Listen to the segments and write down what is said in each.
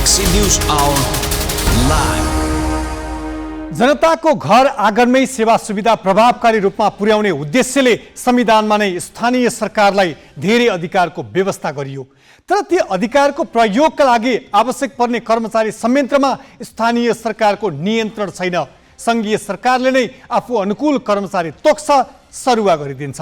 Galaxy News Hour live. जनताको घर आँगनमै सेवा सुविधा प्रभावकारी रूपमा पुर्याउने उद्देश्यले संविधानमा नै स्थानीय सरकारलाई धेरै अधिकारको व्यवस्था गरियो। तर ती अधिकारको प्रयोगका लागि आवश्यक पर्ने कर्मचारी संयन्त्रमा स्थानीय सरकारको नियन्त्रण छैन। संघीय सरकारले नै आफू अनुकूल कर्मचारी तोक्छ, सरुवा गरिदिन्छ।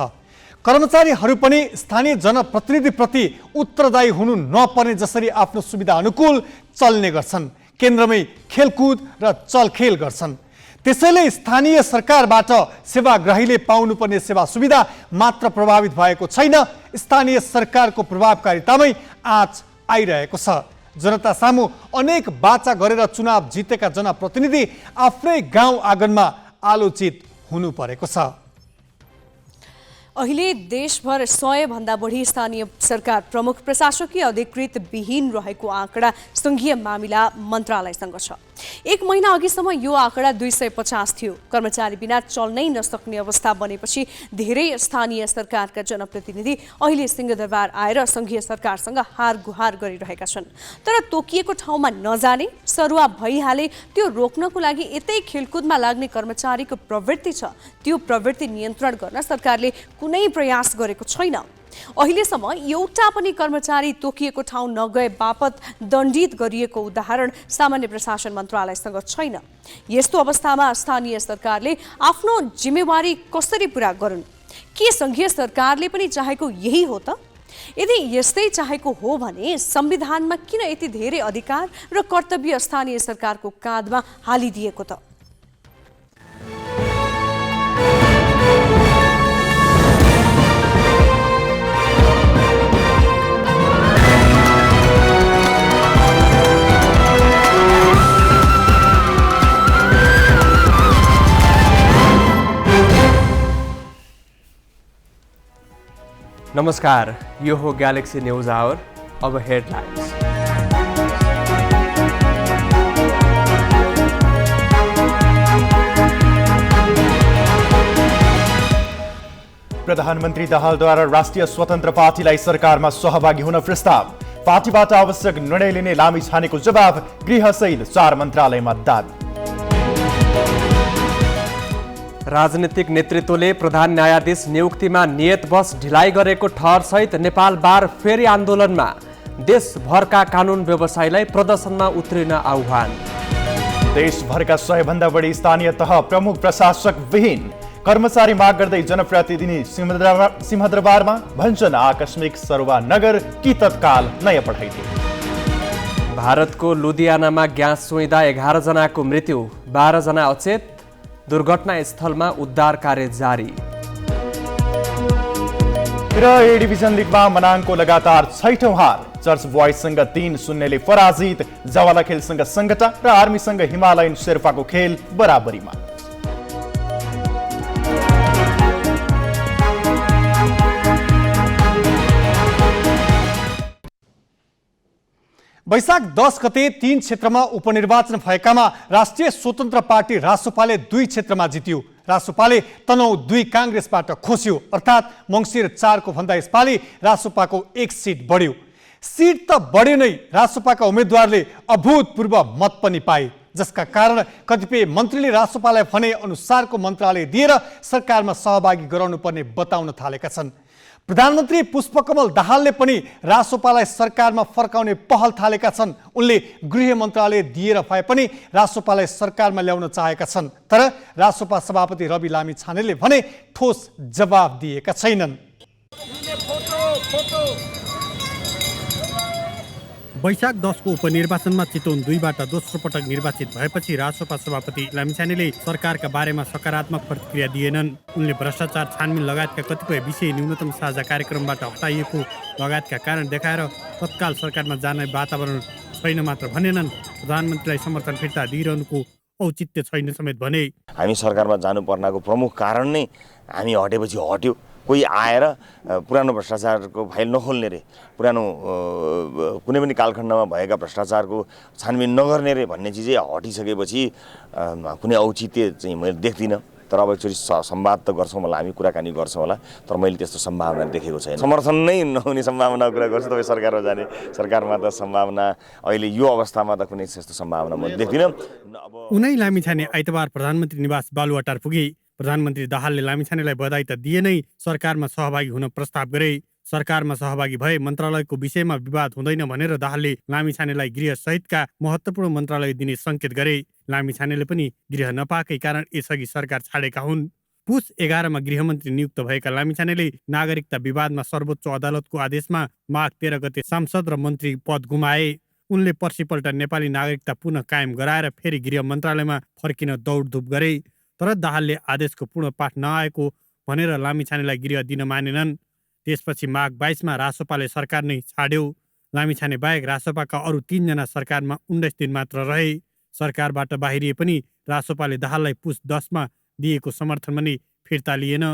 कर्मचारीहरू पनि स्थानीय जनप्रतिनिधिप्रति उत्तरदायी हुनु नपर्ने जसरी आफ्नो सुविधा अनुकूल चल्ने गर्छन्। केन्द्रमै खेलकुद र चलखेल गर्छन्। त्यसैले स्थानीय सरकारबाट सेवाग्राहीले पाउनुपर्ने सेवा सुविधा मात्र प्रभावित भएको छैन, स्थानीय सरकारको प्रभावकारितामै आँच आइरहेको छ। जनता सामु अनेक बाचा गरेर चुनाव जितेका जनप्रतिनिधि आफ्नै गाउँ आँगनमा आलोचित हुनु परेको छ। अहिले देशभर 100 भन्दा बढी स्थानीय सरकार प्रमुख प्रशासकीय अधिकृत विहीन रहेको आँकडा संघीय मामिला मन्त्रालयसँग छ। एक महिना अघिसम्म यो आँकडा 250 थियो। कर्मचारी बिना चल्नै नसक्ने अवस्था बनेपछि धेरै स्थानीय सरकारका जनप्रतिनिधि अहिले सिंहदरबार आएर संघीय सरकारसँग हार गुहार गरिरहेका छन्। तर तोकिएको ठाउँमा नजाने, सरुवा भइहाले त्यो रोक्नको लागि यतै खेलकुदमा लाग्ने कर्मचारीको प्रवृत्ति छ। त्यो प्रवृत्ति नियन्त्रण गर्न सरकारले कुनै प्रयास गरेको छैन। अहिलेसम्म एउटा पनि कर्मचारी तोकिएको ठाउँ नगए बापत दण्डित गरिएको उदाहरण सामान्य प्रशासन मन्त्रालयसँग छैन। यस्तो अवस्थामा स्थानीय सरकारले आफ्नो जिम्मेवारी कसरी पूरा गरून्? के संघीय सरकारले पनि चाहेको यही हो त? यदि यस्तै चाहेको हो भने संविधानमा किन यति धेरै अधिकार र कर्तव्य स्थानीय सरकारको काँधमा हालिदिएको त? नमस्कार, यो हो ग्यालेक्सी न्यूज आवर। अब हेडलाइन्स। प्रधानमन्त्री दाहालद्वारा राष्ट्रिय स्वतन्त्र पार्टीलाई सरकारमा सहभागी हुन प्रस्ताव। पार्टीबाट आवश्यक निर्णय लिने लामिछानेको जवाब गृहसहित 4 मन्त्रालयमा दाबी। राजनीतिक नेतृत्वले प्रधान न्यायाधीश नियुक्तिमा नियतवश ढिलाइ गरेको ठहरसहित नेपाल बार फेरि आन्दोलनमा। देशभरका कानुन व्यवसायीलाई प्रदर्शनमा उत्रिन आह्वान। देशभरका 100 भन्दा बढी स्थानीय तह प्रमुख प्रशासक विहीन। कर्मचारी माग गर्दै जनप्रतिनिधि सिंहदरबारमा भन्छन् आकस्मिक सरुवा नगर कि तत्काल नयाँ पठाइदिए। भारतको लुधियानामा ग्यास चुइँदा 11 जनाको मृत्यु, 12 जना अचेत। दुर्घटना स्थलमा उद्धार कार्य जारी। र ए डिभिजन लिगमा मनाङको लगातार 6औं हार। चर्च बोइजसँग 3-0ले पराजित। जवाला खेलसँग सङ्गटा र आर्मीसँग हिमालयन शेर्पाको खेल बराबरीमा। वैशाख 10 गते 3 क्षेत्रमा उपनिर्वाचन भएकामा राष्ट्रिय स्वतन्त्र पार्टी रासोपाले 2 क्षेत्रमा जित्यो। रासोपाले तनहुँ 2 काङ्ग्रेसबाट खोस्यो, अर्थात् मङ्सिर 4 को भन्दा यसपालि रासोपाको 1 सिट बढ्यो। सिट त बढ्यो नै, रासोपाका उम्मेद्वारले अभूतपूर्व मत पनि पाए, जसका कारण कतिपय मन्त्रीले रासोपालाई भने अनुसारको मन्त्रालय दिएर सरकारमा सहभागी गराउनुपर्ने बताउन थालेका छन्। प्रधानमन्त्री पुष्पकमल दाहालले पनि रासोपालाई सरकारमा फर्काउने पहल थालेका छन्। उनले गृह मन्त्रालय दिएर भए पनि रासोपालाई सरकारमा ल्याउन चाहेका छन्। तर रासोपा सभापति रवि लामिछानेले भने ठोस जवाब दिएका छैनन्। वैशाख 10 को उपनिर्वाचनमा चितवन 2बाट दोस्रो पटक निर्वाचित भएपछि रासोपा सभापति लामिछानेले सरकारका बारेमा सकारात्मक प्रतिक्रिया दिएनन्। उनले भ्रष्टाचार छानबिन लगायतका कतिपय विषय न्यूनतम साझा कार्यक्रमबाट हटाइएको लगायतका कारण देखाएर तत्काल सरकारमा जाने वातावरण छैन मात्र भनेनन्, प्रधानमन्त्रीलाई समर्थन फिर्ता दिइरहनुको औचित्य छैन समेत भने। हामी सरकारमा जानुपर्नको प्रमुख कारण नै हामी हटेपछि हट्यो। कोही आएर पुरानो भ्रष्टाचारको फाइल नखोल्ने रे, पुरानो कुनै पनि कालखण्डमा भएका भ्रष्टाचारको छानबिन नगर्ने रे भन्ने चिजै हटिसकेपछि कुनै औचित्य चाहिँ मैले देख्दिनँ। तर अब एकचोटि संवाद त गर्छौँ होला, हामी कुराकानी गर्छौँ होला, तर मैले त्यस्तो सम्भावना देखेको छैन। समर्थन नै नहुने सम्भावनाको कुरा गर्छु, तपाईँ सरकारमा जाने, सरकारमा त सम्भावना अहिले यो अवस्थामा त कुनै त्यस्तो सम्भावना म देख्दिनँ। उनै लामिछाने आइतबार प्रधानमन्त्री निवास बालुवाटार पुगे। प्रधानमन्त्री दाहालले लामिछानेलाई बधाई त दिए नै सरकारमा सहभागी हुन प्रस्ताव गरे। सरकारमा सहभागी भए मन्त्रालयको विषयमा विवाद हुँदैन भनेर दाहालले लामिछानेलाई गृह सहितका महत्त्वपूर्ण मन्त्रालय दिने सङ्केत गरे। लामिछानेले पनि गृह नपाएकै कारण यसअघि सरकार छाडेका हुन्। पुस 11 गृहमन्त्री नियुक्त भएका लामिछानेले नागरिकता विवादमा सर्वोच्च अदालतको आदेशमा माघ 13 गते सांसद र मन्त्री पद गुमाए। उनले पर्सिपल्ट नेपाली नागरिकता पुनः कायम गराएर फेरि गृह मन्त्रालयमा फर्किन दौडधुप गरे। तर दाहालले आदेशको पूर्ण पाठ नआएको भनेर लामिछानेलाई गृह दिन मानेनन्। त्यसपछि माघ 22 रासोपाले सरकार नै छाड्यो। लामिछाने बाहेक रासोपाका अरू 3 जना सरकारमा 19 दिन मात्र रहे। सरकारबाट बाहिरिए पनि रासोपाले दाहाललाई पुस 10 दिएको समर्थन पनि फिर्ता लिएन।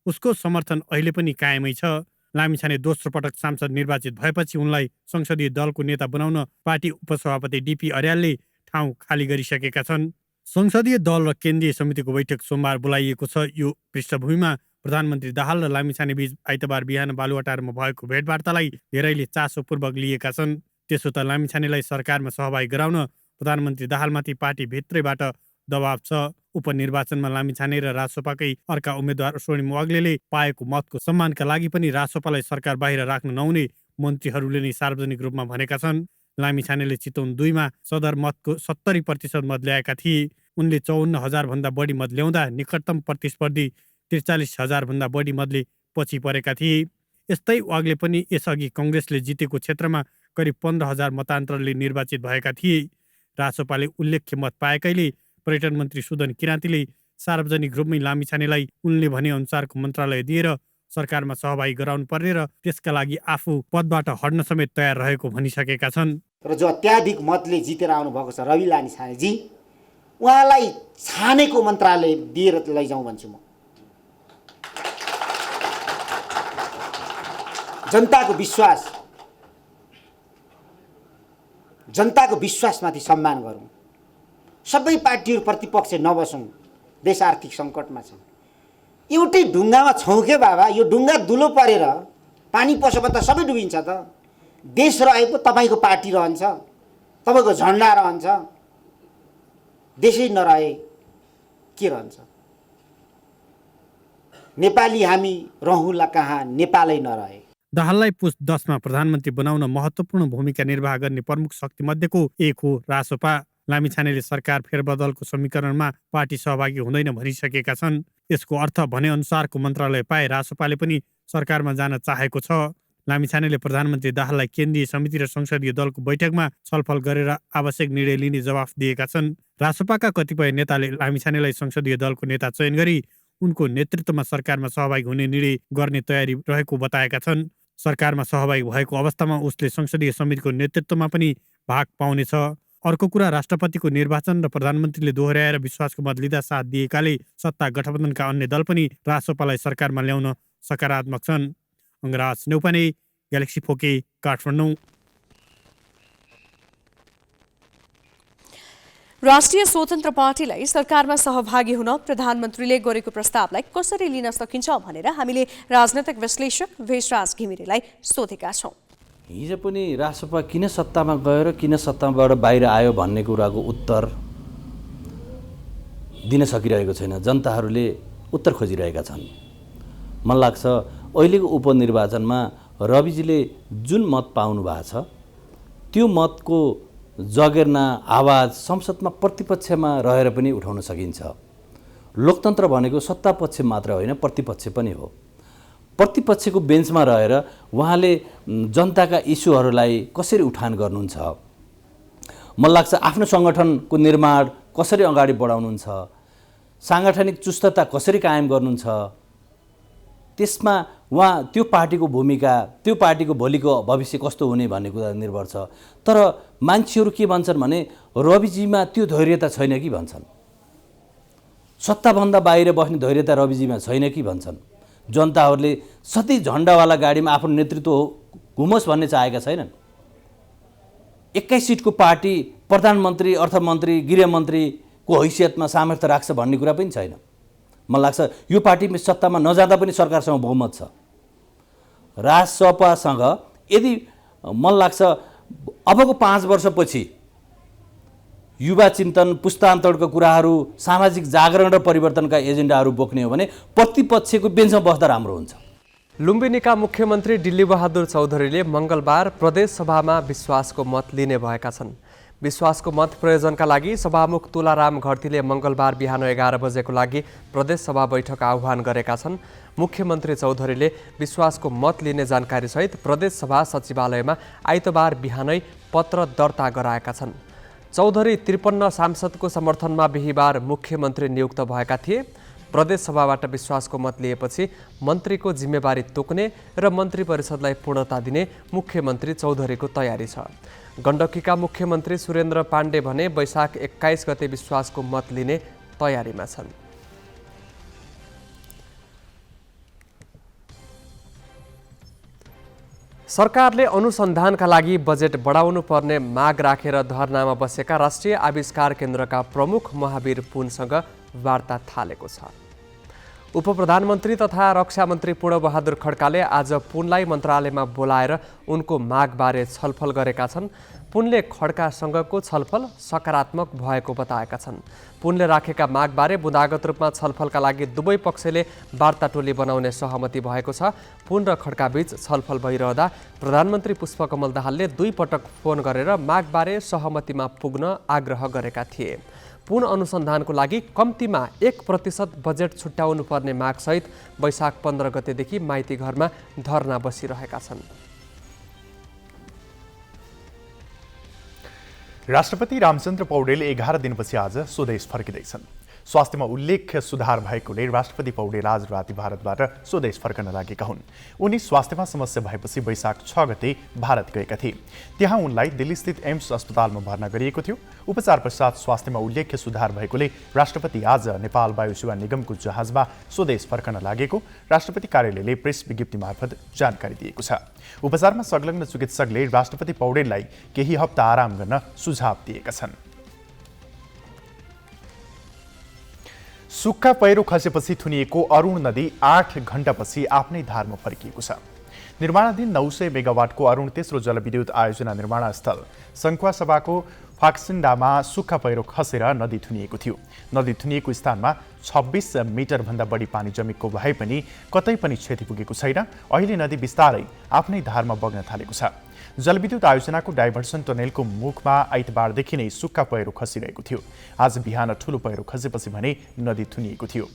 उसको समर्थन अहिले पनि कायमै छ। लामिछाने दोस्रो पटक सांसद निर्वाचित भएपछि उनलाई संसदीय दलको नेता बनाउन पार्टी उपसभापति डीपी अर्यालले ठाउँ खाली गरिसकेका छन्। संसदीय दल र केन्द्रीय समितिको बैठक सोमबार बोलाइएको छ। यो पृष्ठभूमिमा प्रधानमन्त्री दाहाल र लामिछाने बीच आइतबार बिहान बालुवाटारमा भएको भेटवार्तालाई धेरैले चासोपूर्वक लिएका छन्। त्यसो त लामिछानेलाई सरकारमा सहभागी गराउन प्रधानमन्त्री दाहालमाथि पार्टी भित्रैबाट दबाव छ। उपनिर्वाचनमा लामिछाने र रासोपाकै अर्का उम्मेद्वार स्वर्णिम वाग्लेले पाएको मतको सम्मानका लागि पनि रासोपालाई सरकार बाहिर राख्न नहुने मन्त्रीहरूले नै सार्वजनिक रूपमा भनेका छन्। लामिछानेले चितवन 2 सदर मतको 70% मत ल्याएका थिए। उनले 54,000 भन्दा बढी मत ल्याउँदा निकटतम प्रतिस्पर्धी 43,000 भन्दा बढी मतले पछि परेका थिए। यस्तै वाग्ले पनि यसअघि कङ्ग्रेसले जितेको क्षेत्रमा करिब 15,000 मतान्तरले निर्वाचित भएका थिए। रासोपाले उल्लेख्य मत पाएकैले पर्यटन मन्त्री सुदन किराँतीले सार्वजनिक रूपमै लामिछानेलाई उनले भने अनुसारको मन्त्रालय दिएर सरकारमा सहभागी गराउनु पर्ने र त्यसका लागि आफू पदबाट हट्न समेत तयार रहेको भनिसकेका छन्। र जो अत्याधिक मतले जितेर आउनु भएको छ रवि लामिछानेजी, उहाँलाई छानेको मन्त्रालय दिएर लैजाउँ भन्छु म। जनताको विश्वासमाथि सम्मान गरौँ। सबै पार्टीहरू प्रतिपक्ष नबसौँ। देश आर्थिक सङ्कटमा छ। एउटै ढुङ्गामा छौँ के बाबा, यो ढुङ्गा दुलो परेर पानी पस्यो भने त सबै डुबिन्छ त। देश रहे पो तपाईँको पार्टी रहन्छ, तपाईँको झन्डा रहन्छ, देशै नरहे के रहन्छ? नेपाली हामी रहँला कहाँ, नेपालै नरहे। दाहाललाई पुस 10 प्रधानमन्त्री बनाउन महत्त्वपूर्ण भूमिका निर्वाह गर्ने प्रमुख शक्ति मध्येको एक हो रासोपा। लामिछानेले सरकार फेरबदलको समीकरणमा पार्टी सहभागी हुँदैन भनिसकेका छन्। यसको अर्थ भने अनुसारको मन्त्रालय पाए रासोपाले पनि सरकारमा जान चाहेको छ। लामिछानेले प्रधानमन्त्री दाहाललाई केन्द्रीय समिति र संसदीय दलको बैठकमा छलफल गरेर आवश्यक निर्णय लिने जवाफ दिएका छन्। रासोपाका कतिपय नेताले लामिछानेलाई संसदीय दलको नेता चयन गरी उनको नेतृत्वमा सरकारमा सहभागी हुने निर्णय गर्ने तयारी रहेको बताएका छन्। सरकारमा सहभागी भएको अवस्थामा उसले संसदीय समितिको नेतृत्वमा पनि भाग पाउनेछ। अर्को कुरा, राष्ट्रपतिको निर्वाचन र प्रधानमन्त्रीले दोहोऱ्याएर विश्वासको मत लिँदा साथ दिएकाले सत्ता गठबन्धनका अन्य दल पनि रासोपालाई सरकारमा ल्याउन सकारात्मक छन्। अङ्गराज नेउपाने, ग्यालेक्सी फोके, काठमाडौँ। राष्ट्रिय स्वतन्त्र पार्टीलाई सरकारमा सहभागी हुन प्रधानमन्त्रीले गरेको प्रस्तावलाई कसरी लिन सकिन्छ भनेर हामीले राजनैतिक विश्लेषक भेषराज घिमिरेलाई सोधेका छौँ। हिजो पनि रासोपा किन सत्तामा गयो र किन सत्ताबाट बाहिर आयो भन्ने कुराको उत्तर दिन सकिरहेको छैन। जनताहरूले उत्तर खोजिरहेका छन्। मलाई लाग्छ अहिलेको उपनिर्वाचनमा रविजीले जुन मत पाउनु भएको छ त्यो मतको जगेर्ना आवाज संसदमा प्रतिपक्षमा रहेर पनि उठाउन सकिन्छ। लोकतन्त्र भनेको सत्तापक्ष मात्र होइन, प्रतिपक्ष पनि हो। प्रतिपक्षको बेन्चमा रहेर उहाँले जनताका इस्युहरूलाई कसरी उठान गर्नुहुन्छ, मलाई लाग्छ आफ्नो सङ्गठनको निर्माण कसरी अगाडि बढाउनुहुन्छ, साङ्गठनिक चुस्तता कसरी कायम गर्नुहुन्छ, त्यसमा उहाँ त्यो पार्टीको भूमिका, त्यो पार्टीको भोलिको भविष्य कस्तो हुने भन्ने कुरा निर्भर छ। तर मान्छेहरू के भन्छन् भने रविजीमा त्यो धैर्यता छैन कि भन्छन्। सत्ताभन्दा बाहिर बस्ने धैर्यता रविजीमा छैन कि भन्छन्। जनताहरूले सधैँ झन्डावाला गाडीमा आफ्नो नेतृत्व घुमोस् भन्ने चाहेका छैनन्। 21 सिटको पार्टी प्रधानमन्त्री, अर्थमन्त्री, गृहमन्त्रीको हैसियतमा सामर्थ्य राख्छ भन्ने कुरा पनि छैन। मलाई लाग्छ यो पार्टी सत्तामा नजाँदा पनि सरकारसँग बहुमत छ। राजसपासँग यदि मलाई लाग्छ अबको 5 वर्षपछि युवा चिन्तन पुस्तान्तरका कुराहरू सामाजिक जागरण र परिवर्तनका एजेन्डाहरू बोक्ने हो भने प्रतिपक्षको बेन्चमा बस्दा राम्रो हुन्छ। लुम्बिनीका मुख्यमन्त्री डिल्लीबहादुर चौधरीले मङ्गलबार प्रदेश सभामा विश्वासको मत लिने भएका छन्। विश्वासको मत प्रयोजनका लागि सभामुख तुलाराम घरतीले मङ्गलबार बिहान 11 बजेको लागि प्रदेश सभा बैठक आह्वान गरेका छन्। मुख्यमन्त्री चौधरीले विश्वासको मत लिने जानकारीसहित प्रदेश सभा सचिवालयमा आइतबार बिहानै पत्र दर्ता गराएका छन्। चौधरी 53 सांसदको समर्थनमा बिहिबार मुख्यमन्त्री नियुक्त भएका थिए। प्रदेश सभाबाट विश्वासको मत लिएपछि मन्त्रीको जिम्मेवारी तोक्ने र मन्त्री परिषदलाई पूर्णता दिने मुख्यमन्त्री चौधरीको तयारी छ। गण्डकीका मुख्यमन्त्री सुरेन्द्र पाण्डे भने वैशाख 21 गते विश्वासको मत लिने तयारीमा छन्। सरकारले अनुसन्धानका लागि बजेट बढाउनु पर्ने माग राखेर धरनामा बसेका राष्ट्रिय आविष्कार केन्द्रका प्रमुख महावीर पुनसँग वार्ता थालेको छ। उपप्रधानमन्त्री तथा रक्षा मन्त्री पूर्णबहादुर खड्काले आज पुनलाई मन्त्रालयमा बोलाएर उनको मागबारे छलफल गरेका छन्। पुनले खड्कासँगको छलफल सकारात्मक भएको बताएका छन्। पुनले राखेका मागबारे बुँदागत रूपमा छलफलका लागि दुवै पक्षले वार्ता टोली बनाउने सहमति भएको छ। पुन र खड्काबीच छलफल भइरहँदा प्रधानमन्त्री पुष्पकमल दाहालले 2 पटक फोन गरेर मागबारे सहमतिमा पुग्न आग्रह गरेका थिए। पुन अनुसन्धानको लागि कम्तीमा 1% बजेट छुट्याउनु पर्ने मागसहित वैशाख 15 गतेदेखि माइती घरमा धरना बसिरहेका छन्। राष्ट्रपति रामचन्द्र पौडेल 11 दिनपछि आज स्वदेश फर्किँदैछन्। स्वास्थ्यमा उल्लेख्य सुधार भएकोले राष्ट्रपति पौडेल आज राति भारतबाट स्वदेश फर्कन लागेका हुन्। उनी स्वास्थ्यमा समस्या भएपछि वैशाख 6 गते भारत गएका थिए। त्यहाँ उनलाई दिल्लीस्थित एम्स अस्पतालमा भर्ना गरिएको थियो। उपचार पश्चात स्वास्थ्यमा उल्लेख्य सुधार भएकोले राष्ट्रपति आज नेपाल वायु सेवा निगमको जहाजमा स्वदेश फर्कन लागेको राष्ट्रपति कार्यालयले प्रेस विज्ञप्ति मार्फत जानकारी दिएको छ। उपचारमा संलग्न चिकित्सकले राष्ट्रपति पौडेललाई केही हप्ता आराम गर्न सुझाव दिएका छन्। सुक्खा पहिरो खसेपछि थुनिएको अरुण नदी 8 घण्टापछि आफ्नै धारमा फर्किएको छ। निर्माणाधीन 900 मेगावाटको अरुण तेस्रो जलविद्युत आयोजना निर्माणस्थल सङ्खुवासभाको फाक्सिन्डामा सुक्खा पहिरो खसेर नदी थुनिएको थियो। नदी थुनिएको स्थानमा 26 मिटरभन्दा बढी पानी जमेको भए पनि कतै पनि क्षति पुगेको छैन। अहिले नदी बिस्तारै आफ्नै धारमा बग्न थालेको छ। जलविद्युत आयोजनाको डाइभर्सन टनेलको मुखमा आइतबारदेखि नै सुक्खा पहिरो खसिरहेको थियो। आज बिहान ठूलो पहिरो खसेपछि भने नदी थुनिएको थियो।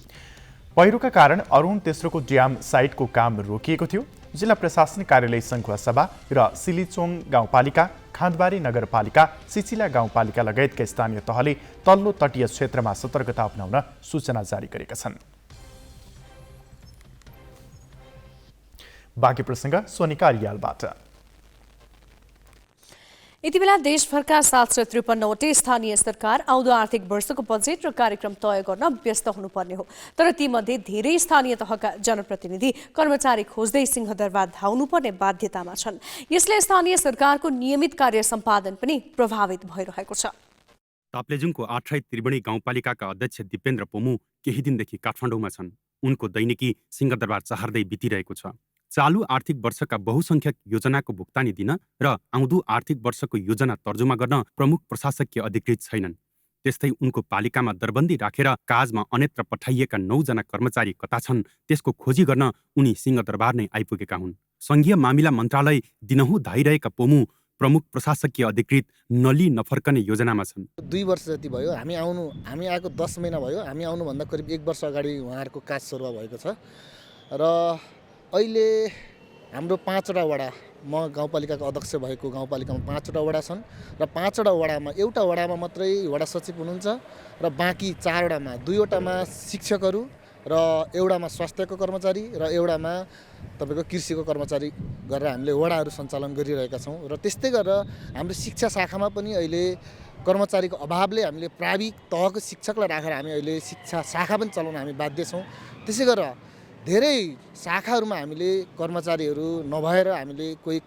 पहिरोका कारण अरुण तेस्रोको ड्याम साइटको काम रोकिएको थियो। जिल्ला प्रशासनिक कार्यालय सङ्खुवासभा र सिलिचोङ गाउँपालिका, खाँदबारी नगरपालिका, सिचिला गाउँपालिका लगायतका स्थानीय तहले तल्लो तटीय क्षेत्रमा सतर्कता अपनाउन सूचना जारी गरेका छन्। बाँकी प्रसङ्ग सोनिका रियालबाट। यति बेला देशभरका 753वटै स्थानीय सरकार आउँदो आर्थिक वर्षको बजेट र कार्यक्रम तय गर्न व्यस्त हुनुपर्ने हो। तर तीमध्ये धेरै स्थानीय तहका जनप्रतिनिधि कर्मचारी खोज्दै सिंहदरबार धाउनुपर्ने बाध्यतामा छन्। यसले स्थानीय सरकारको नियमित कार्य सम्पादन पनि प्रभावित भइरहेको छ। ताप्लेजुङको 8 त्रिवेणी गाउँपालिकाका अध्यक्ष दिपेन्द्र पोमु केही दिनदेखि काठमाडौँमा छन्। उनको दैनिकी सिंहदरबार चहार्दै बितिरहेको छ। चालु आर्थिक वर्षका बहुसंख्यक योजनाको भुक्तानी दिन र आउँदो आर्थिक वर्षको योजना तर्जुमा गर्न प्रमुख प्रशासकीय अधिकृत छैनन्। त्यस्तै उनको पालिकामा दरबन्दी राखेर काजमा अन्यत्र पठाइएका 9 जना कर्मचारी कता छन् त्यसको खोजी गर्न उनी सिंहदरबार नै आइपुगेका हुन्। संघीय मामिला मन्त्रालय दिनहुँ धाइरहेका पोमु प्रमुख प्रशासकीय अधिकृत नली नफर्कने योजनामा छन्। 2 वर्ष जति भयो हामी आएको 10 महिना भयो। हामी आउनुभन्दा करिब 1 वर्ष अगाडि उहाँहरूको काज सुरु भएको छ र अहिले हाम्रो 5वटा वडा, म गाउँपालिकाको अध्यक्ष भएको गाउँपालिकामा 5वटा वडा छन् र 5वटा वडामा एउटा वडामा मात्रै वडा सचिव हुनुहुन्छ र बाँकी 4 वडामा 2वटामा शिक्षकहरू र एउटामा स्वास्थ्यको कर्मचारी र एउटामा तपाईँको कृषिको कर्मचारी गरेर हामीले वडाहरू सञ्चालन गरिरहेका छौँ। र त्यस्तै गरेर हाम्रो शिक्षा शाखामा पनि अहिले कर्मचारीको अभावले हामीले प्राविधिक तहको शिक्षकलाई राखेर हामी अहिले शिक्षा शाखा पनि चलाउन हामी बाध्य छौँ। त्यसै गरेर धेरै शाखाहरूमा हामीले कर्मचारीहरू नभएर हामीले कोही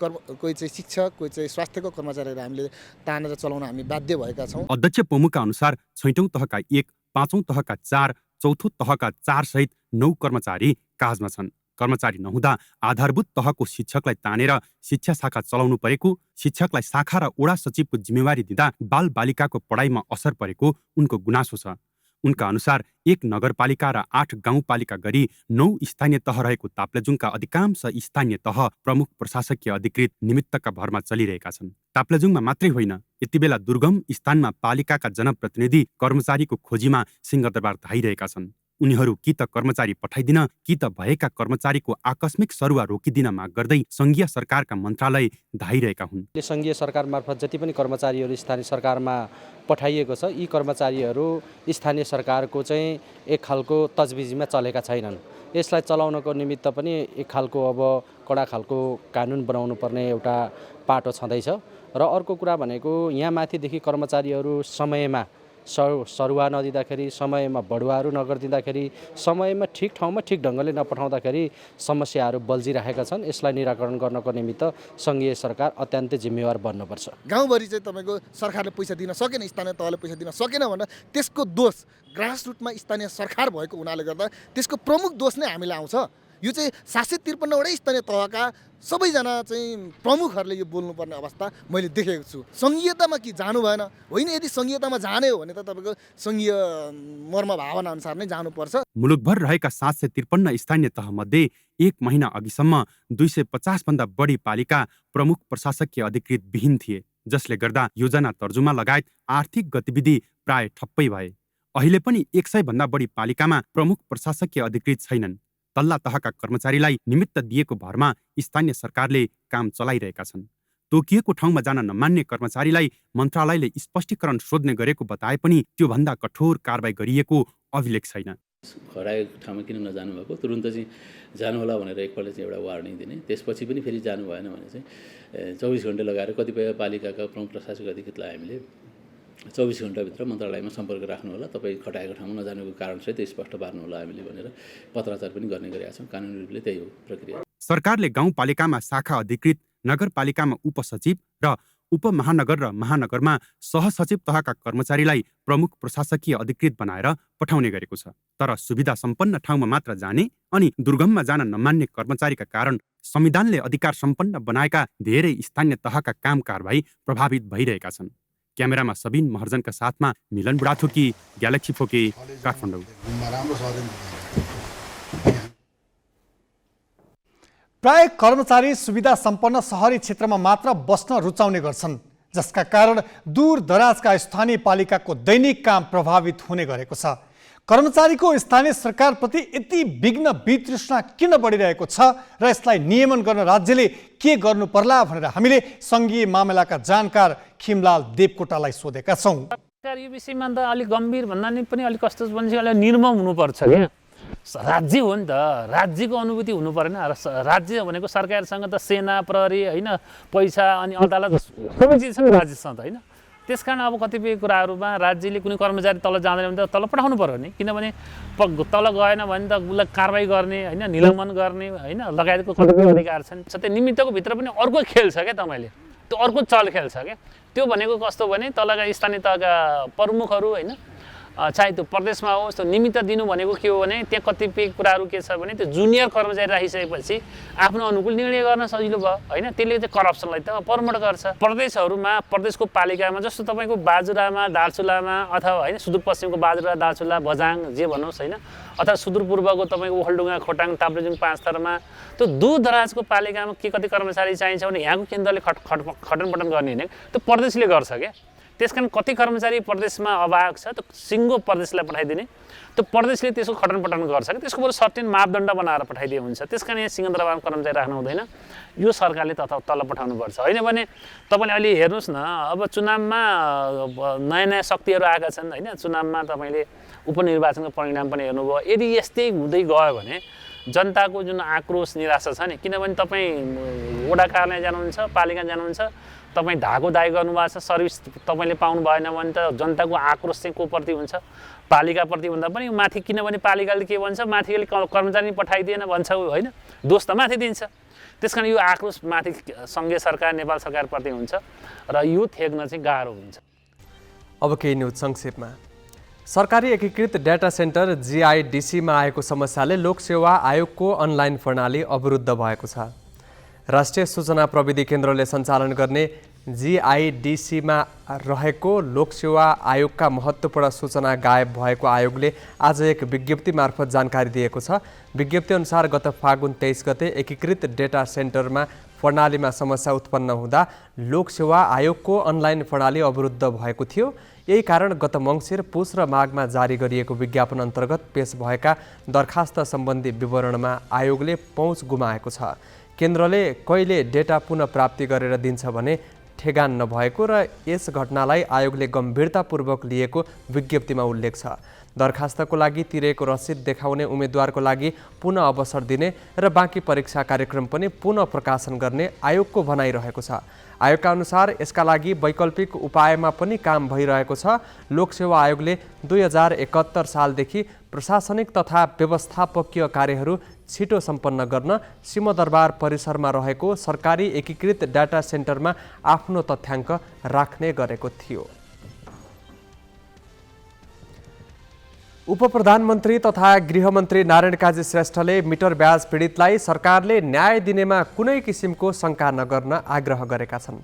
चाहिँ शिक्षक, कोही चाहिँ स्वास्थ्यको कर्मचारीहरू हामीले तानेर चलाउन हामी बाध्य भएका छौँ। अध्यक्ष पोमुका अनुसार 6औं तहका 1, 5औं तहका 4, चौथो तहका 4 सहित 9 कर्मचारी काजमा छन्। कर्मचारी नहुँदा आधारभूत तहको शिक्षकलाई तानेर शिक्षा शाखा चलाउनु परेको, शिक्षकलाई शाखा र वडा सचिवको जिम्मेवारी दिँदा बाल बालिकाको पढाइमा असर परेको उनको गुनासो छ। उनका अनुसार 1 नगरपालिका र 8 गाउँपालिका गरी 9 स्थानीय तह रहेको ताप्लेजुङका अधिकांश स्थानीय तह प्रमुख प्रशासकीय अधिकृत निमित्तका भरमा चलिरहेका छन्। ताप्लेजुङमा मात्रै होइन, यति बेला दुर्गम स्थानमा पालिकाका जनप्रतिनिधि कर्मचारीको खोजीमा सिंहदरबार धाइरहेका छन्। उनीहरू कि त कर्मचारी पठाइदिन कि त भएका कर्मचारीको आकस्मिक सरुवा रोकिदिन माग गर्दै संघीय सरकारका मन्त्रालय धाइरहेका हुन्। संघीय सरकार मार्फत जति पनि कर्मचारीहरू स्थानीय सरकारमा पठाइएको छ, यी कर्मचारीहरू स्थानीय सरकारको चाहिँ एक खालको तजविजमा चलेका छैनन्। यसलाई चलाउनको निमित्त पनि एक खालको अब कडा खालको कानुन बनाउनु पर्ने एउटा पाटो छँदैछ। र अर्को कुरा भनेको यहाँ माथिदेखि कर्मचारीहरू समयमा सरुवा नदिँदाखेरि, समयमा बढुवाहरू नगरिदिँदाखेरि, समयमा ठिक ठाउँमा ठिक ढङ्गले नपठाउँदाखेरि समस्याहरू बल्झिरहेका छन्। यसलाई निराकरण गर्नको निमित्त सङ्घीय सरकार अत्यन्तै जिम्मेवार बन्नुपर्छ। गाउँभरि चाहिँ तपाईँको सरकारले पैसा दिन सकेन, स्थानीय तहले पैसा दिन सकेन भनेर त्यसको दोष ग्रासरुटमा स्थानीय सरकार भएको हुनाले गर्दा त्यसको प्रमुख दोष नै हामीलाई आउँछ। यो चाहिँ 753 वटै स्थानीय तहका सबैजना चाहिँ प्रमुखहरूले यो बोल्नुपर्ने अवस्था मैले देखेको छु। सङ्घीयतामा कि जानु भएन होइन, यदि सङ्घीयतामा जाने हो भने त तपाईँको सङ्घीय मर्म भावना अनुसार नै जानुपर्छ। मुलुकभर रहेका 753 स्थानीय तहमध्ये 1 महिना अघिसम्म 250 भन्दा बढी पालिका प्रमुख प्रशासकीय अधिकृत विहीन थिए, जसले गर्दा योजना तर्जुमा लगायत आर्थिक गतिविधि प्राय ठप्पै भए। अहिले पनि 100 भन्दा बढी पालिकामा प्रमुख प्रशासकीय अधिकृत छैनन्। तल्ला तहका कर्मचारीलाई निमित्त दिएको भरमा स्थानीय सरकारले काम चलाइरहेका छन्। तोकिएको ठाउँमा जान नमान्ने कर्मचारीलाई मन्त्रालयले स्पष्टीकरण सोध्ने गरेको बताए पनि त्योभन्दा कठोर कारबाही गरिएको अभिलेख छैन। हराएको ठाउँमा किन नजानु भएको, तुरुन्त चाहिँ जानुहोला भनेर एकपल्ट चाहिँ एउटा वार्निङ दिने, त्यसपछि पनि फेरि जानु भएन भने चाहिँ 24 घण्टा लगाएर कतिपय पालिकाका प्रमुख प्रशासक अधिकृतलाई हामीले 24 घण्टाभित्र मन्त्रालयमा सम्पर्क राख्नु होला, तपाईँ खटाएको ठाउँमा नजानुको कारण सहित स्पष्ट पार्नु होला हामीले भनेर पत्राचार पनि गर्ने गरेका छौँ। कानुनी रूपले त्यही हो प्रक्रिया। सरकारले गाउँपालिकामा शाखा अधिकृत, नगरपालिकामा उपसचिव र उपमहानगर र महानगरमा सहसचिव तहका कर्मचारीलाई प्रमुख प्रशासकीय अधिकृत बनाएर पठाउने गरेको छ। तर सुविधा सम्पन्न ठाउँमा मात्र जाने अनि दुर्गममा जान नमान्ने कर्मचारीका कारण संविधानले अधिकार सम्पन्न बनाएका धेरै स्थानीय तहका काम कारबाही प्रभावित भइरहेका छन्। क्यामेरामा सबिन महर्जनका साथमा मिलन बुढाथोकी, ग्यालेक्सी फोके, काठमाडौँ। प्राय कर्मचारी सुविधा सम्पन्न सहरी क्षेत्रमा मात्र बस्न रुचाउने गर्छन्, जसका कारण दूर दराजका स्थानीय पालिकाको दैनिक काम प्रभावित हुने गरेको छ। कर्मचारीको स्थानीय सरकारप्रति यति विघ्न वितृष्णा किन बढिरहेको छ र यसलाई नियमन गर्न राज्यले के गर्नु पर्ला भनेर हामीले सङ्घीय मामलाका जानकार खिमलाल देवकोटालाई सोधेका छौँ। यो विषयमा त अलिक गम्भीर भन्दा पनि अलिक कस्तो भन्छ, अलिक निर्मम हुनुपर्छ क्या। राज्य हो नि त, राज्यको अनुभूति हुनु परेन। राज्य भनेको सरकारसँग त सेना, प्रहरी होइन, पैसा अनि अदालत सबै चिज छ राज्यसँग त होइन। त्यस कारण अब कतिपय कुराहरूमा राज्यले कुनै कर्मचारी तल जाँदैन भने त तल पठाउनु पर्यो नि, किनभने तल गएन भने त उसलाई कारबाही गर्ने होइन, निलम्बन गर्ने होइन, लगायतको कतिपय अधिकार छन्। त्यो निमित्तको भित्र पनि अर्को खेल छ क्या, तपाईँले त्यो अर्को चल खेल छ क्या। त्यो भनेको कस्तो भने तलका स्थानीय तहका प्रमुखहरू होइन, चाहे त्यो प्रदेशमा होस्, त्यो निमित्त दिनु भनेको के हो भने त्यहाँ कतिपय कुराहरू के छ भने त्यो जुनियर कर्मचारी राखिसकेपछि आफ्नो अनुकूल निर्णय गर्न सजिलो भयो होइन। त्यसले चाहिँ करप्सनलाई त प्रमोट गर्छ। प्रदेशहरूमा, प्रदेशको पालिकामा जस्तो तपाईँको बाजुरामा, दार्चुलामा अथवा होइन सुदूरपश्चिमको बाजुरा, दार्चुला, बझाङ जे भन्नुहोस् होइन, अथवा सुदूरपूर्वको तपाईँको ओखलढुङ्गा, खोटाङ, ताप्लेजुङ, पाँचथरमा त्यो दूर दराजको पालिकामा के कति कर्मचारी चाहिन्छ भने यहाँको केन्द्रले खटनपटन गर्ने होइन, त्यो प्रदेशले गर्छ क्या। त्यस कारण कति कर्मचारी प्रदेशमा अभाव छ त्यो सिङ्गो प्रदेशलाई पठाइदिने, त्यो प्रदेशले त्यसको खटनपटन गर्छ कि त्यसको बरु सर्टेन मापदण्ड बनाएर पठाइदिए हुन्छ। त्यस कारण यहाँ सिंहदरबारमा कर्मचारी राख्नु हुँदैन, यो सरकारले तल पठाउनुपर्छ। होइन भने तपाईँले अहिले हेर्नुहोस् न, अब चुनावमा नयाँ नयाँ शक्तिहरू आएका छन् होइन। चुनावमा तपाईँले उपनिर्वाचनको परिणाम पनि हेर्नुभयो। यदि यस्तै हुँदै गयो भने जनताको जुन आक्रोश निराशा छ नि, किनभने तपाईँ वडा कार्यालय जानुहुन्छ, पालिका जानुहुन्छ, तपाईँ धागो दाइ गर्नुभएको छ, सर्भिस तपाईँले पाउनु भएन भने त जनताको आक्रोश चाहिँ को प्रति हुन्छ, पालिकाप्रति भन्दा पनि माथि। किनभने पालिकाले के भन्छ, माथिले कर्मचारी पठाइदिएन भन्छ होइन, दोष त माथि दिन्छ। त्यस कारण यो आक्रोश माथि सङ्घीय सरकार, नेपाल सरकारप्रति हुन्छ र यो थेग्न चाहिँ गाह्रो हुन्छ। अब केही न्युज संक्षेपमा। सरकारी एकीकृत डाटा सेन्टर जीआईडीसीमा आएको समस्याले लोकसेवा आयोगको अनलाइन प्रणाली अवरुद्ध भएको छ। राष्ट्रिय सूचना प्रविधि केन्द्रले सञ्चालन गर्ने जीआईडीसीमा रहेको लोकसेवा आयोगका महत्त्वपूर्ण सूचना गायब भएको आयोगले आज एक विज्ञप्ति मार्फत जानकारी दिएको छ। विज्ञप्ति अनुसार गत फागुन 23 गते एकीकृत डेटा सेन्टरमा प्रणालीमा समस्या उत्पन्न हुँदा लोकसेवा आयोगको अनलाइन प्रणाली अवरुद्ध भएको थियो। यही कारण गत मङ्सिर, पुस र माघमा जारी गरिएको विज्ञापन अन्तर्गत पेश भएका दरखास्त सम्बन्धी विवरणमा आयोगले पहुँच गुमाएको छ। केन्द्रले कहिले डेटा पुनः प्राप्ति गरेर दिन्छ भने ठेगान नभएको र यस घटनालाई आयोगले गम्भीरतापूर्वक लिएको विज्ञप्तिमा उल्लेख छ। दरखास्तको लागि तिरेको रसिद देखाउने उम्मेदवारको लागि पुनः अवसर दिने र बाँकी परीक्षा कार्यक्रम पनि पुनः प्रकाशन गर्ने आयोगको भनाइरहेको छ। आयोगका अनुसार यसका लागि वैकल्पिक उपायमा पनि काम भइरहेको छ। लोकसेवा आयोगले 2071 सालदेखि प्रशासनिक तथा व्यवस्थापकीय कार्यहरू छिटो सम्पन्न गर्न सिंहदरबार परिसरमा रहेको सरकारी एकीकृत डाटा सेन्टरमा आफ्नो तथ्याङ्क राख्ने गरेको थियो। उपप्रधानमन्त्री तथा गृहमन्त्री नारायण काजी श्रेष्ठले मिटर ब्याज पीडितलाई सरकारले न्याय दिनेमा कुनै किसिमको शङ्का नगर्न आग्रह गरेका छन्।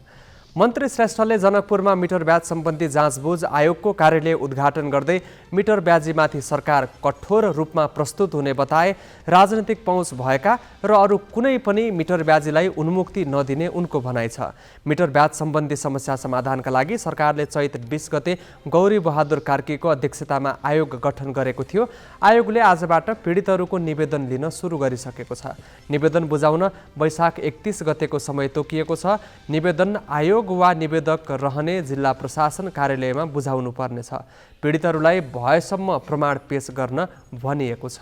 मन्त्री श्रेष्ठले जनकपुरमा मिटर ब्याज सम्बन्धी जाँचबुझ आयोगको कार्यालय उद्घाटन गर्दै मिटर ब्याजीमाथि सरकार कठोर रूपमा प्रस्तुत हुने बताए। राजनीतिक पहुँच भएका र अरू कुनै पनि मिटर ब्याजीलाई उन्मुक्ति नदिने उनको भनाइ छ। मिटर ब्याज सम्बन्धी समस्या समाधानका लागि सरकारले चैत 20 गते गौरी बहादुर कार्कीको अध्यक्षतामा आयोग गठन गरेको थियो। आयोगले आजबाट पीडितहरूको निवेदन लिन सुरु गरिसकेको छ। निवेदन बुझाउन वैशाख 31 गतेको समय तोकिएको छ। निवेदन आयोग वा निवेदक रहने जिल्ला प्रशासन कार्यालयमा बुझाउनु पर्नेछ। पीडितहरूलाई भएसम्म प्रमाण पेश गर्न भनिएको छ।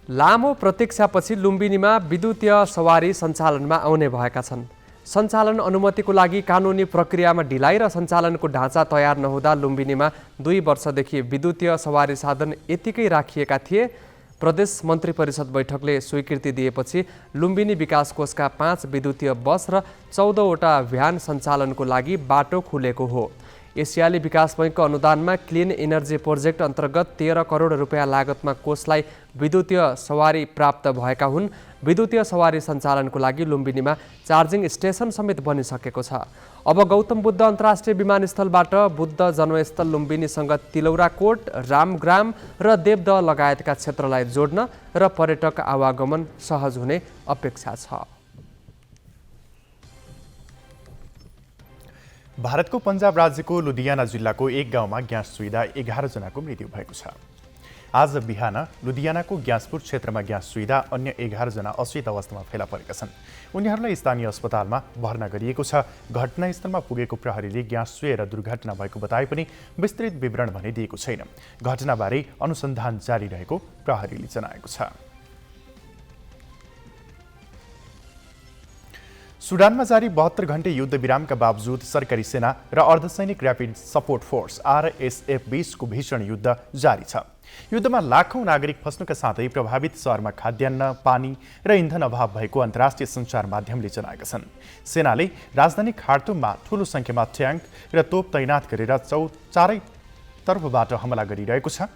लामो प्रतीक्षापछि लुम्बिनीमा विद्युतीय सवारी सञ्चालनमा आउने भएका छन्। सञ्चालन अनुमतिको लागि कानुनी प्रक्रियामा ढिलाइ र सञ्चालनको ढाँचा तयार नहुँदा लुम्बिनीमा 2 वर्षदेखि विद्युतीय सवारी साधन यतिकै राखिएका थिए। प्रदेश मन्त्री परिषद बैठकले स्वीकृति दिएपछि लुम्बिनी विकास कोषका 5 विद्युतीय बस र 14वटा भ्यान सञ्चालनको लागि बाटो खुलेको हो। एसियाली विकास बैङ्कको अनुदानमा क्लिन एनर्जी प्रोजेक्ट अन्तर्गत 13 करोड रुपियाँ लागतमा कोषलाई विद्युतीय सवारी प्राप्त भएका हुन्। विद्युतीय सवारी सञ्चालनको लागि लुम्बिनीमा चार्जिङ स्टेसन समेत बनिसकेको छ। अब गौतम बुद्ध अन्तर्राष्ट्रिय विमानस्थलबाट बुद्ध जन्मस्थल लुम्बिनीसँग तिलौराकोट, रामग्राम र देवदह लगायतका क्षेत्रलाई जोड्न र पर्यटक आवागमन सहज हुने अपेक्षा छ। भारतको पन्जाब राज्यको लुधियाना जिल्लाको एक गाउँमा ग्यास सुइदा 11 जनाको मृत्यु भएको छ। आज बिहान लुधियानाको ग्यासपुर क्षेत्रमा ग्यास सुइदा अन्य 11 जना अचेत अवस्थामा फेला परेका छन्। उनीहरूलाई स्थानीय अस्पतालमा भर्ना गरिएको छ। घटनास्थलमा पुगेको प्रहरीले ग्यास चुहेर दुर्घटना भएको बताए पनि विस्तृत विवरण भने दिएको छैन। घटनाबारे अनुसन्धान जारी रहेको प्रहरीले जनाएको छ। सुडानमा जारी 72 घण्टे युद्ध विरामका बावजुद सरकारी सेना र अर्धसैनिक र्यापिड सपोर्ट फोर्स RSF बीचको भीषण युद्ध जारी छ। युद्धमा लाखौं नागरिक फस्नुका साथै प्रभावित शहरमा खाद्यान्न, पानी र इन्धन अभाव भएको अन्तर्राष्ट्रिय सञ्चार माध्यमले जनाएका छन्। सेनाले राजधानी खार्तुममा ठूलो संख्यामा ट्याङ्क र तोप तैनात गरेर चारैतर्फबाट हमला गरिरहेको छ।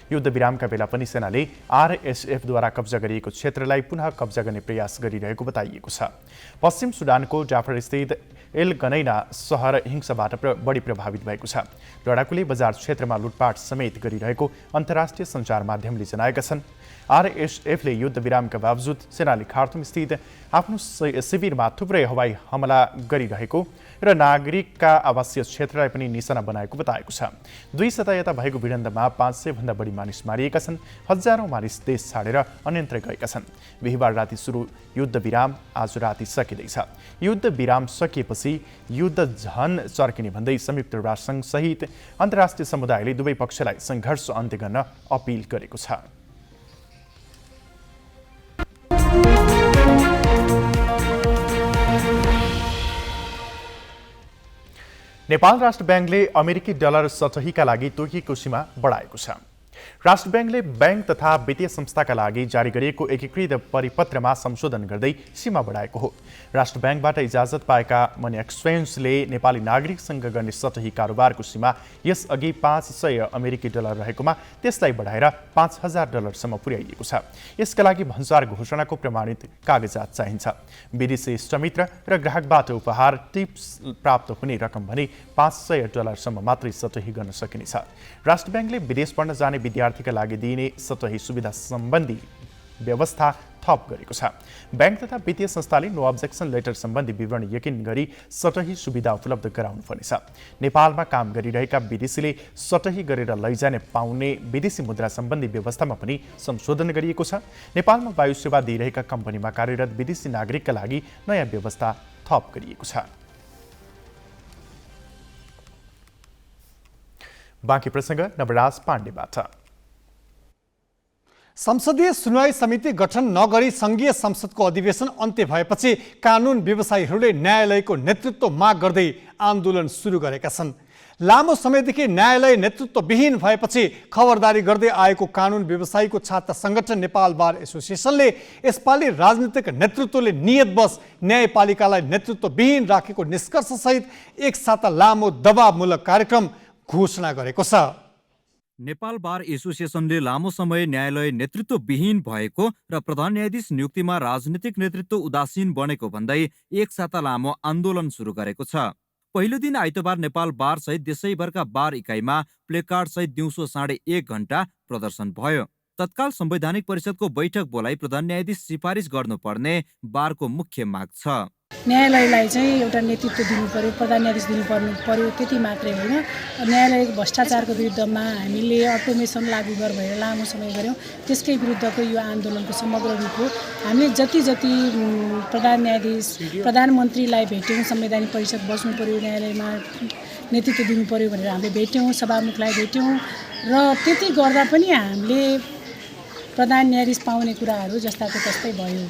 युद्ध विरामका बेला पनि सेनाले RSFद्वारा कब्जा गरिएको क्षेत्रलाई पुनः कब्जा गर्ने प्रयास गरिरहेको बताइएको छ। पश्चिम सुडानको डाफर स्थित एल गनैना सहर हिंसाबाट बढी प्रभावित भएको छ। लडाकुले बजार क्षेत्रमा लुटपाट समेत गरिरहेको अन्तर्राष्ट्रिय सञ्चार माध्यमले जनाएका छन्। RSFले युद्ध विरामका बावजुद सेनाले खार्तुम स्थित आफ्नो शिविरमा थुप्रै हवाई हमला गरिरहेको र नागरिकका आवासीय क्षेत्रलाई पनि निशाना बनाएको बताएको छ। दुई सतायता भएको भिडन्तमा 500 भन्दा बढी मानिस मारिएका छन्। हजारौं मानिस देश छाडेर अन्यत्र गएका छन्। बिहीबार राति सुरु युद्ध विराम आज राति सकिँदैछ। युद्ध विराम सकिएपछि युद्ध झन चर्किने भन्दै संयुक्त राष्ट्रसङ्घ सहित अन्तर्राष्ट्रिय समुदायले दुवै पक्षलाई सङ्घर्ष अन्त्य गर्न अपिल गरेको छ। नेपाल राष्ट्र ब्याङ्कले अमेरिकी डलर सतहीका लागि तोकिएको सीमा बढाएको छ। राष्ट्र ब्याङ्कले ब्याङ्क तथा वित्तीय संस्थाका लागि जारी गरिएको एकीकृत परिपत्रमा संशोधन गर्दै सीमा बढाएको हो। राष्ट्र ब्याङ्कबाट इजाजत पाएका मनी एक्सचेन्जले नेपाली नागरिकसँग गर्ने सतही कारोबारको सीमा यसअघि $500 अमेरिकी रहेकोमा त्यसलाई बढाएर $5000 पुर्याइएको छ। यसका लागि भन्सार घोषणाको प्रमाणित कागजात चाहिन्छ। विदेशी इष्टमित्र र ग्राहकबाट उपहार टिप्स प्राप्त हुने रकम भने $500 मात्रै सतही गर्न सकिनेछ। राष्ट्र ब्याङ्कले विदेश पढ्न जाने विद्यार्थीका लागि दिइने सतही सुविधा सम्बन्धी व्यवस्था थप गरेको छ। ब्याङ्क तथा वित्तीय संस्थाले नो अब्जेक्सन लेटर सम्बन्धी विवरण यकिन गरी सतही सुविधा उपलब्ध गराउनुपर्नेछ। नेपालमा काम गरिरहेका विदेशीले सतही गरेर लैजाने पाउने विदेशी मुद्रा सम्बन्धी व्यवस्थामा पनि संशोधन गरिएको छ। नेपालमा वायु सेवा दिइरहेका कम्पनीमा कार्यरत विदेशी नागरिकका लागि नयाँ व्यवस्था थप गरिएको छ। बाँकी प्रसङ्ग नवराज पाण्डेबाट। संसदीय सुनवाई समिति गठन नगरी संघीय संसदको अधिवेशन अन्त्य भएपछि कानुन व्यवसायीहरूले न्यायालयको नेतृत्व माग गर्दै आन्दोलन सुरु गरेका छन्। लामो समयदेखि न्यायालय नेतृत्वविहीन भएपछि खबरदारी गर्दै आएको कानुन व्यवसायीको छात्र संगठन नेपाल बार एसोसिएसनले यसपालि राजनीतिक नेतृत्वले नियतवश न्यायपालिकालाई नेतृत्वविहीन राखेको निष्कर्षसहित एक साता लामो दबावमूलक कार्यक्रम घोषणा गरेको छ। नेपाल बार एसोसिएसनले लामो समय न्यायालय नेतृत्वविहीन भएको र प्रधान न्यायाधीश नियुक्तिमा राजनीतिक नेतृत्व उदासीन बनेको भन्दै एक साता लामो आन्दोलन सुरु गरेको छ। पहिलो दिन आइतबार नेपाल बार सहित देशैभरका बार इकाइमा प्लेकार्ड सहित दिउँसो 1:30 घण्टा प्रदर्शन भयो। तत्काल संवैधानिक परिषदको बैठक बोलाई प्रधान न्यायाधीश सिफारिस गर्नुपर्ने बारको मुख्य माग छ। न्यायालयलाई चाहिँ एउटा नेतृत्व दिनु पर्यो, प्रधान न्यायाधीश दिनु पर्यो, त्यति मात्रै होइन। न्यायालयको भ्रष्टाचारको विरुद्धमा हामीले अटोमेसन लागू भनेर लामो समय गऱ्यौँ। त्यसकै विरुद्धको यो आन्दोलनको समग्र रूप हो। हामीले जति प्रधान न्यायाधीश प्रधानमन्त्रीलाई भेट्यौँ, संवैधानिक परिषद बस्नु पर्यो, न्यायालयमा नेतृत्व दिनु पर्यो भनेर हामीले भेट्यौँ, सभामुखलाई भेट्यौँ र त्यति गर्दा पनि हामीले प्रधान न्यायाधीश पाउने कुराहरू जस्ताको तस्तै भयो।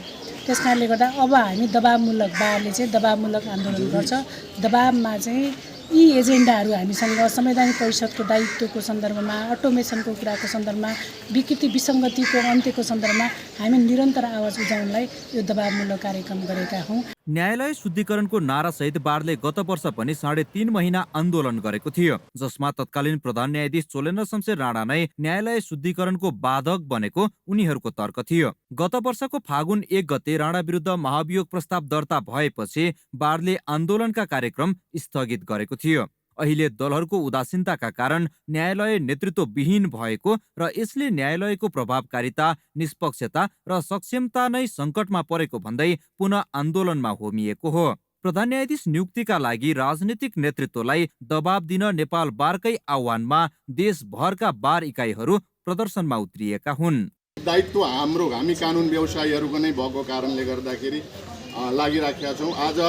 त्यस कारणले गर्दा अब हामी दबावमूलक बारले चाहिँ दबावमूलक आन्दोलन गर्छ। दबावमा चाहिँ यी एजेन्डाहरू हामीसँग संवैधानिक परिषदको दायित्वको सन्दर्भमा, अटोमेसनको कुराको सन्दर्भमा, विकृति विसङ्गतिको अन्त्यको सन्दर्भमा हामी निरन्तर आवाज उठाउनलाई यो दबावमूलक कार्यक्रम गरेका हौँ। न्यायालय शुद्धिकरणको नारासहित बारले गत वर्ष पनि 3.5 महिना आन्दोलन गरेको थियो, जसमा तत्कालीन प्रधान न्यायाधीश चोलेन्द्र शमशेर राणा नै न्यायालय शुद्धिकरणको बाधक बनेको उनीहरूको तर्क थियो। गत वर्षको फागुन 1 गते राणा विरुद्ध महाभियोग प्रस्ताव दर्ता भएपछि बारले आन्दोलनका कार्यक्रम स्थगित गरेको थियो। अहिले दलहरूको उदासीनताका कारण न्यायालय नेतृत्वविहीन भएको र यसले न्यायालयको प्रभावकारिता, निष्पक्षता र सक्षमता नै सङ्कटमा परेको भन्दै पुनः आन्दोलनमा होमिएको हो। प्रधान न्यायाधीश नियुक्तिका लागि राजनीतिक नेतृत्वलाई दबाब दिन नेपाल बारकै आह्वानमा देशभरका बार इकाइहरू प्रदर्शनमा उत्रिएका हुन्। दायित्व हामी कानुन व्यवसायीहरूको नै भएको कारणले गर्दाखेरि लागिराखेका छौँ। आज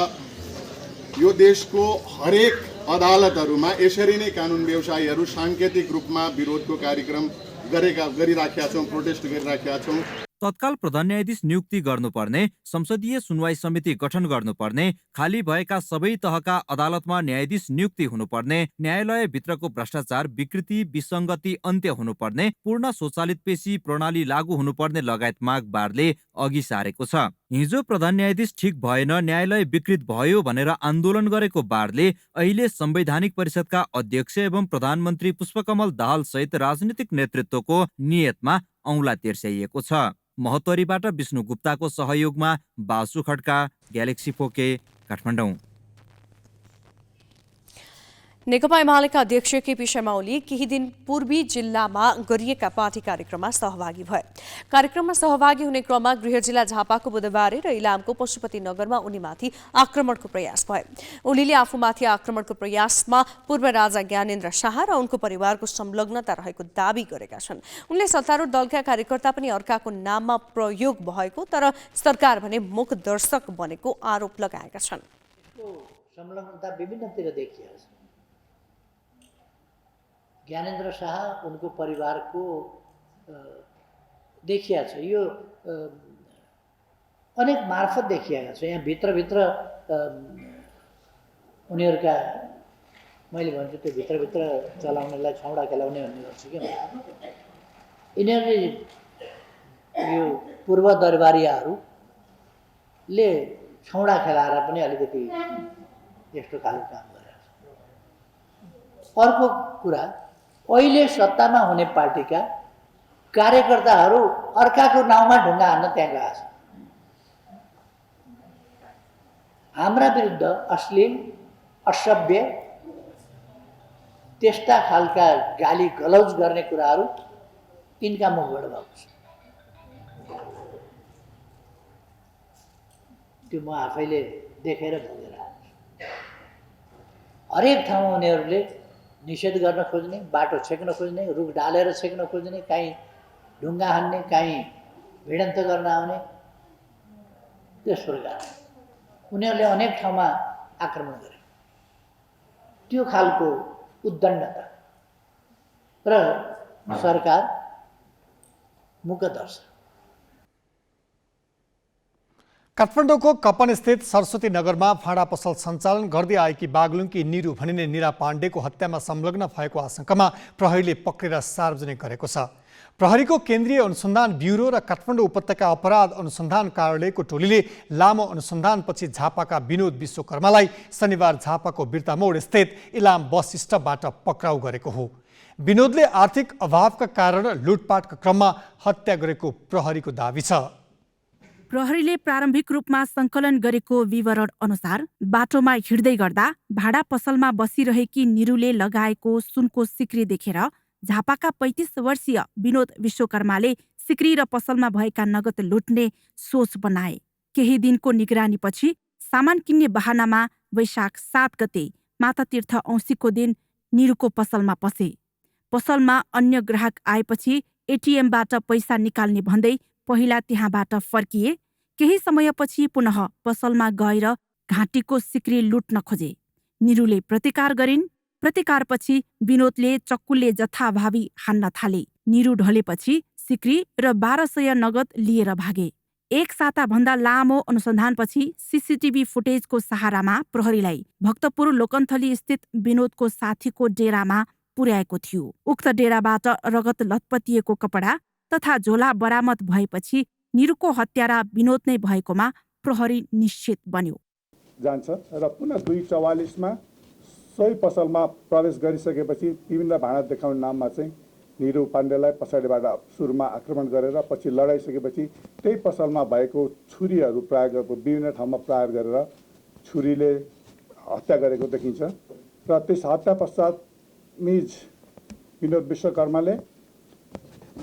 यो देशको हरेक अदालतहरूमा यसरी नै कानुन व्यवसायीहरू साङ्केतिक रूपमा विरोधको कार्यक्रम गरिराखेका छौँ, प्रोटेस्ट गरिराखेका छौँ। तत्काल प्रधान न्यायाधीश नियुक्ति गर्नुपर्ने, संसदीय सुनवाई समिति गठन गर्नुपर्ने, खाली भएका सबै तहका अदालतमा न्यायाधीश नियुक्ति हुनुपर्ने, न्यायालयभित्रको भ्रष्टाचार, विकृति विसङ्गति अन्त्य हुनुपर्ने, पूर्ण स्वचालित पेशी प्रणाली लागू हुनुपर्ने लगायत माग बारले अघि सारेको छ। हिजो प्रधान न्यायाधीश ठिक भएन, न्यायालय विकृत भयो भनेर आन्दोलन गरेको बारले अहिले संवैधानिक परिषदका अध्यक्ष एवं प्रधानमन्त्री पुष्पकमल दाहाल सहित राजनीतिक नेतृत्वको नियतमा औँला तेर्स्याइएको छ। महोत्तरीबाट विष्णु गुप्ताको सहयोगमा बासु खड्का, ग्यालेक्सी फोके, काठमाडौँ। नेकपा एमालेका अध्यक्ष केपी शर्मा ओली केही दिन पूर्वी जिल्लामा गरिएका पार्टी कार्यक्रममा सहभागी भए। कार्यक्रममा सहभागी हुने क्रममा गृह जिल्ला झापाको बुधबारे र इलामको पशुपति नगरमा उनीमाथि आक्रमणको प्रयास भयो। ओलीले आफूमाथि आक्रमणको प्रयासमा पूर्व राजा ज्ञानेन्द्र शाह र उनको परिवारको संलग्नता रहेको दावी गरेका छन्। उनले सत्तारूढ दलका कार्यकर्ता पनि अर्काको नाममा प्रयोग भएको तर सरकार भने मुख दर्शक बनेको आरोप लगाएका छन्। संलग्नता विभिन्नतिर देखिएको छ। ज्ञानेन्द्र शाह उनको परिवारको देखिया छ, यो अनेक मार्फत देखिएका छ। यहाँ भित्रभित्र उनीहरूका मैले भन्छु त्यो भित्रभित्र चलाउनेलाई छौडा खेलाउने भन्ने गर्छु कि यिनीहरूले यो पूर्व दरबारियाहरूले छौडा खेलाएर पनि अलिकति यस्तो खालको काम गरेको छ। अर्को कुरा, अहिले सत्तामा हुने पार्टीका कार्यकर्ताहरू अर्काको नाउँमा ढुङ्गा हान्न त्यहाँ गएको छ। हाम्रा विरुद्ध अश्लील, असभ्य, त्यस्ता खालका गाली गलौज गर्ने कुराहरू यिनका मुखबाट भएको छ। त्यो म आफैले देखेर भोगेर आएको छु। हरेक ठाउँमा उनीहरूले निषेध गर्न खोज्ने, बाटो छेक्न खोज्ने, रुख ढालेर छेक्न खोज्ने, काहीँ ढुङ्गा हान्ने, काहीँ भिडन्त गर्न आउने, त्यस प्रकार उनीहरूले अनेक ठाउँमा आक्रमण गरे। त्यो खालको उद्दण्डता र सरकार मुखदर्श। काठमाडौँको कपनस्थित सरस्वती नगरमा फाँडा पसल सञ्चालन गर्दै आएकी बागलुङकी निरु भनिने निरा पाण्डेको हत्यामा संलग्न भएको आशंकामा प्रहरीले पक्रेर सार्वजनिक गरेको छ। प्रहरीको केन्द्रीय अनुसन्धान ब्युरो र काठमाडौँ उपत्यका अपराध अनुसन्धान कार्यालयको टोलीले लामो अनुसन्धानपछि झापाका विनोद विश्वकर्मालाई शनिबार झापाको बिर्तामोड स्थित इलाम बस स्टपबाट पक्राउ गरेको हो। विनोदले आर्थिक अभावका कारण लुटपाटका क्रममा हत्या गरेको प्रहरीको दाबी छ। प्रहरीले प्रारम्भिक रूपमा संकलन गरेको विवरण अनुसार बाटोमा हिँड्दै गर्दा भाडा पसलमा बसिरहेकी निरुले लगाएको सुनको सिक्री देखेर झापाका 35 वर्षीय विनोद विश्वकर्माले सिक्री र पसलमा भएका नगद लुट्ने सोच बनाए। केही दिनको निगरानीपछि सामान किन्ने बहानामा वैशाख 7 गते मातातीर्थ औँसीको दिन निरुको पसलमा पसे। पसलमा अन्य ग्राहक आएपछि एटिएमबाट पैसा निकाल्ने भन्दै पहिला त्यहाँबाट फर्किए। केही समयपछि पुनः पसलमा गएर घाँटीको सिक्री लुट्न खोजे। निरुले प्रतिकार गरिन्। प्रतिकारपछि विनोदले चक्कुले जथाभावी हान्न थाले। निरु ढलेपछि सिक्री र 1200 नगद लिएर भागे। एक साताभन्दा लामो अनुसन्धानपछि सीसीटीभी फुटेजको सहारामा प्रहरीलाई भक्तपुर लोकन्थली स्थित विनोदको साथीको डेरामा पुर्याएको थियो। उक्त डेराबाट रगत लतपतिएको कपडा तथा झोला बरामद भएपछि निरुको हत्यारा विनोद नै भएकोमा प्रहरी निश्चित बन्यो। जान्छ र पुनः 244 सोही पसलमा प्रवेश गरिसकेपछि विभिन्न भाँडा देखाउने नाममा चाहिँ निरु पाण्डेलाई पछाडिबाट सुरुमा आक्रमण गरेर पछि लडाइसकेपछि त्यही पसलमा भएको छुरीहरू प्रयोग गरेको विभिन्न ठाउँमा प्रयोग गरेर छुरीले हत्या गरेको देखिन्छ। र त्यस हत्या पश्चात निज विनोद विश्वकर्माले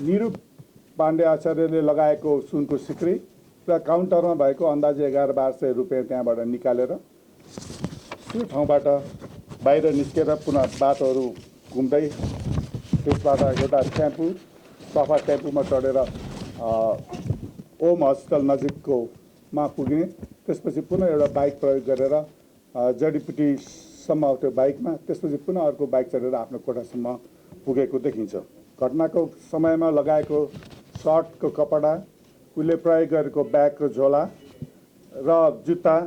निरु पाण्डे आचार्यले लगाएको सुनको सिक्री र काउन्टरमा भएको अन्दाजे 11-1200 रुपियाँ त्यहाँबाट निकालेर त्यो ठाउँबाट बाहिर निस्केर पुनः बाटोहरू घुम्दै त्यसबाट एउटा टेम्पू सफा टेम्पूमा चढेर ओम हस्पिटल नजिककोमा पुग्ने। त्यसपछि पुनः एउटा बाइक प्रयोग गरेर जडीपुटीसम्म त्यो बाइकमा, त्यसपछि पुनः अर्को बाइक चढेर आफ्नो कोठासम्म पुगेको देखिन्छ। घटनाको समयमा लगाएको सर्टको कपडा, उसले प्रयोग गरेको ब्यागको झोला र जुत्ता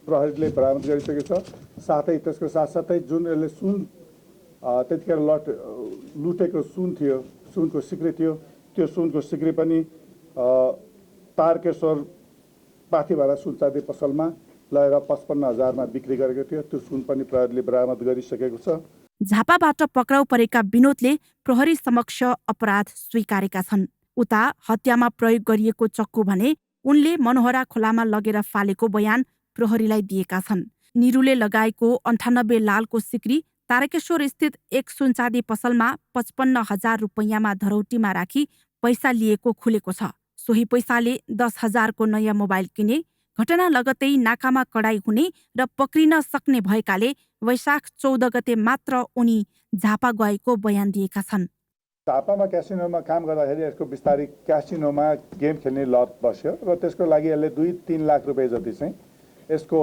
प्रहरीले बरामद गरिसकेको छ। साथै त्यसको साथसाथै जुन यसले सुन त्यतिखेर लुटेको सुन थियो, सुनको सिक्री थियो, त्यो सुनको सिक्री पनि तारकेश्वर पाथीभाडा सुनचाँदी पसलमा लगेर 55,000मा बिक्री गरेको थियो। त्यो सुन पनि प्रहरीले बरामद गरिसकेको छ। झापाबाट पक्राउ परेका विनोदले प्रहरी समक्ष अपराध स्वीकारेका छन्। उता हत्यामा प्रयोग गरिएको चक्कु भने उनले मनोहरा खोलामा लगेर फालेको बयान प्रहरीलाई दिएका छन्। निरुले लगाएको 98 लालको सिक्री तारकेश्वर स्थित एक सुनचाँदी पसलमा 55,000 रुपैयाँमा धरौटीमा राखी पैसा लिएको खुलेको छ। सोही पैसाले 10,000 को नयाँ मोबाइल किने। घटना लगतै नाकामा कडाई हुने र पक्रिन सक्ने भएकाले वैशाख 14 गते मात्र उनी झापा गएको बयान दिएका छन्। झापामा क्यासिनोमा काम गर्दाखेरि यसको बिस्तारै क्यासिनोमा गेम खेल्ने लत बस्यो र त्यसको लागि यसले 2-3 लाख रुपियाँ जति चाहिँ यसको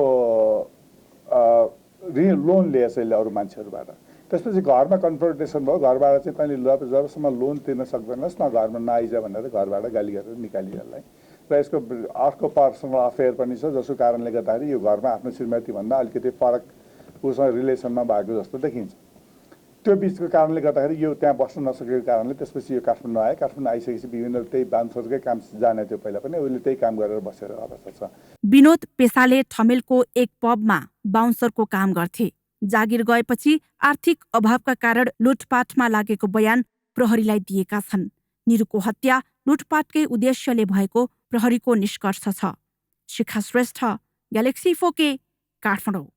लोन लिएछ यसले अरू मान्छेहरूबाट। त्यसपछि घरमा कन्फ्रन्टेसन भयो। घरबाट चाहिँ तैँले जबसम्म लोन तिर्न सक्दैनस् न घरमा नआइज भनेर घरबाट गाली गरेर निकाली यसलाई। र यसको अर्को पर्सनल अफेयर पनि छ, जसको कारणले गर्दाखेरि यो घरमा आफ्नो श्रीमतीभन्दा अलिकति फरक उसँग रिलेसनमा भएको जस्तो देखिन्छ। त्यो बिचको कारणले गर्दाखेरि यो त्यहाँ बस्न नसकेको कारणले त्यसपछि यो काठमाडौँ आए। काठमाडौँ आइसकेपछि विभिन्न त्यही बान्सोरकै काम जाने थियो पहिला पनि, उसले त्यही काम गरेर बसेर अवस्था छ। विनोद पेसाले ठमेलको एक पबमा बाउन्सरको काम गर्थे। जागिर गएपछि आर्थिक अभावका कारण लुटपाटमा लागेको बयान प्रहरीलाई दिएका छन्। निरुको हत्या लुटपाटकै उद्देश्यले भएको प्रहरीको निष्कर्ष छ। Shikha Shrestha, galaxy 4K, Kathmandu.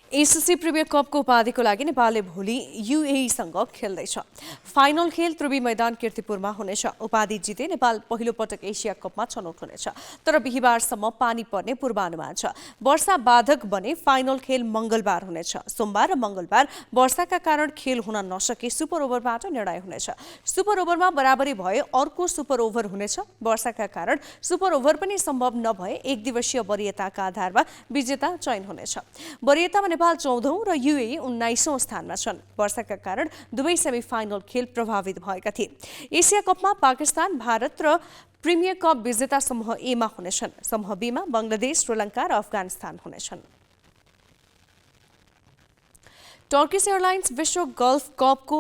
SSC premier कपको उपाधिको लागि नेपालले भोलि युएईसँग खेल्दैछ। फाइनल खेल त्रिवी मैदान कीर्तिपुरमा हुनेछ। उपाधि जिते नेपाल पहिलो पटक एसिया कपमा छनौट हुनेछ। तर बिहिबारसम्म पानी पर्ने पूर्वानुमान छ। वर्षा बाधक बने फाइनल खेल मंगलबार हुनेछ। सोमबार र मंगलबार वर्षाका कारण खेल हुन नसके सुपर ओभरबाट निर्णय हुनेछ। सुपर ओभरमा बराबरी भए अर्को सुपर ओभर हुनेछ। वर्षाका कारण सुपर ओभर पनि सम्भव नभए एक दिवसीय वरीयताका आधारमा विजेता चयन हुनेछ। वरीयतामा नेपाल 14औं र युएई 19औं स्थानमा छन्। वर्षाका कारण दुवै सेमिफाइनल खेल प्रभावित भएका थिए। एसिया कपमा पाकिस्तान, भारत र प्रिमियर कप विजेता समूह ए मा हुनेछन्। समूह बी मा बंगलादेश, श्रीलंका र अफगानिस्तान हुनेछन्। टर्किश एयरलाइन्स विश्व गल्फ कपको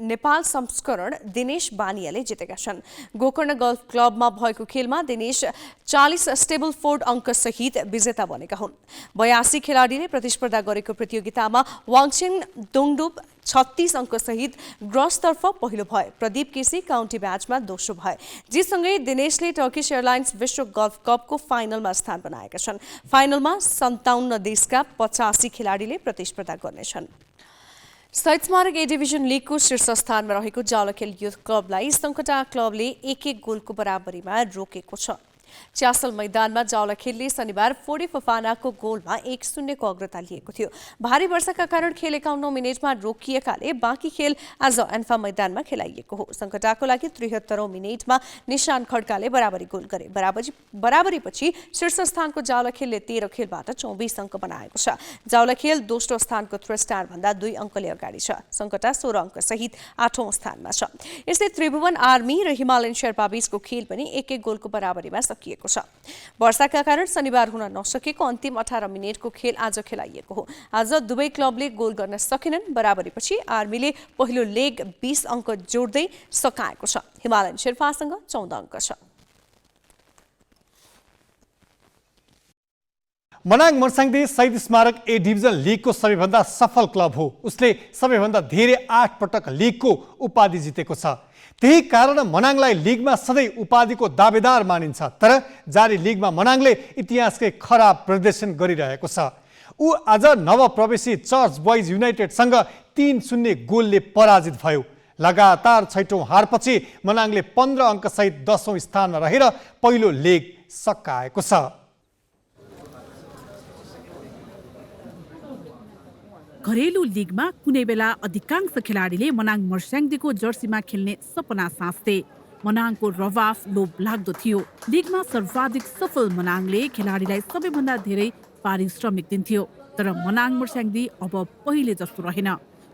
नेपाल संस्करण दिनेश बानियाले जितेका छन्। गोकर्ण गल्फ क्लबमा भएको खेलमा दिनेश 40 स्टेबल फोर्ड अङ्क सहित विजेता बनेका हुन्। 82 खेलाडीले प्रतिस्पर्धा गरेको प्रतियोगितामा वाङछेन दोङडुप 36 अङ्क सहित ग्रसतर्फ पहिलो भए। प्रदीप केसी काउन्टी ब्याचमा दोस्रो भए। जितसँगै दिनेशले टर्किश एयरलाइन्स विश्व गल्फ कपको फाइनलमा स्थान बनाएका छन्। फाइनलमा 57 देशका 85 खेलाडीले प्रतिस्पर्धा गर्नेछन्। शहीद स्मारक ए डिभिजन लिगको शीर्ष स्थानमा रहेको जावलाखेल युथ क्लबलाई सङ्कटा क्लबले 1-1 गोलको बराबरीमा रोकेको छ। च्यासल मैदानमा जावलाखेलले शनिबार फोडे फफानाको गोलमा 1-0 को अग्रता लिएको थियो। भारी वर्षाका कारण खेल 51 मिनेटमा रोकिएकाले बाँकी खेल आज एन्फा मैदानमा खेलाइएको हो। सङ्कटाको लागि 73औं मिनेटमा निशान खड्काले बराबरी गोल गरे। बराबरीपछि शीर्ष स्थानको जावलाखेलले 13 खेलबाट 24 अङ्क बनाएको छ। जावलाखेल दोस्रो स्थानको थ्री स्टार भन्दा 2 अङ्कले अगाडि छ। सङ्कटा 16 अङ्क सहित 8औं स्थानमा छ। यसले त्रिभुवन आर्मी र हिमालयन शेर्पा बीचको खेल पनि 1-1 गोलको बराबरीमा सकिएको छ। वर्षाका कारण शनिबार हुन नसकेको अन्तिम 18 मिनेटको खेल आज खेलाइएको हो। आज दुवै क्लबले गोल गर्न सकेनन्। बराबरीपछि आर्मीले पहिलो लेग 20 अङ्क जोड्दै सकाएको छ। हिमालयन शेर्पासँग 14 अङ्क छ। मनाङ मर्साङदी शहीद स्मारक ए डिभिजन लिगको सबैभन्दा सफल क्लब हो। उसले सबैभन्दा धेरै 8 पटक लिगको उपाधि जितेको छ। त्यही कारण मनाङलाई लिगमा सधैँ उपाधिको दावेदार मानिन्छ। तर जारी लिगमा मनाङले इतिहासकै खराब प्रदर्शन गरिरहेको छ। ऊ आज नवप्रवेशी चर्च बोइज युनाइटेडसँग 3-0 गोलले पराजित भयो। लगातार 6औं हारपछि मनाङले 15 अङ्कसहित 10औं स्थानमा रहेर पहिलो लेग सकाएको छ। घरेलु लिगमा कुनै बेला अधिकांश खेलाडीले मनाङ मर्स्याङदीको जर्सीमा खेल्ने सपना साँच्थे। मनाङको रवाफ लोभ लाग्दो थियो। लिगमा सर्वाधिक सफल मनाङले खेलाडीलाई सबैभन्दा धेरै पारिश्रमिक दिन्थ्यो। तर मनाङ मर्स्याङदी अब पहिले जस्तो रहेन।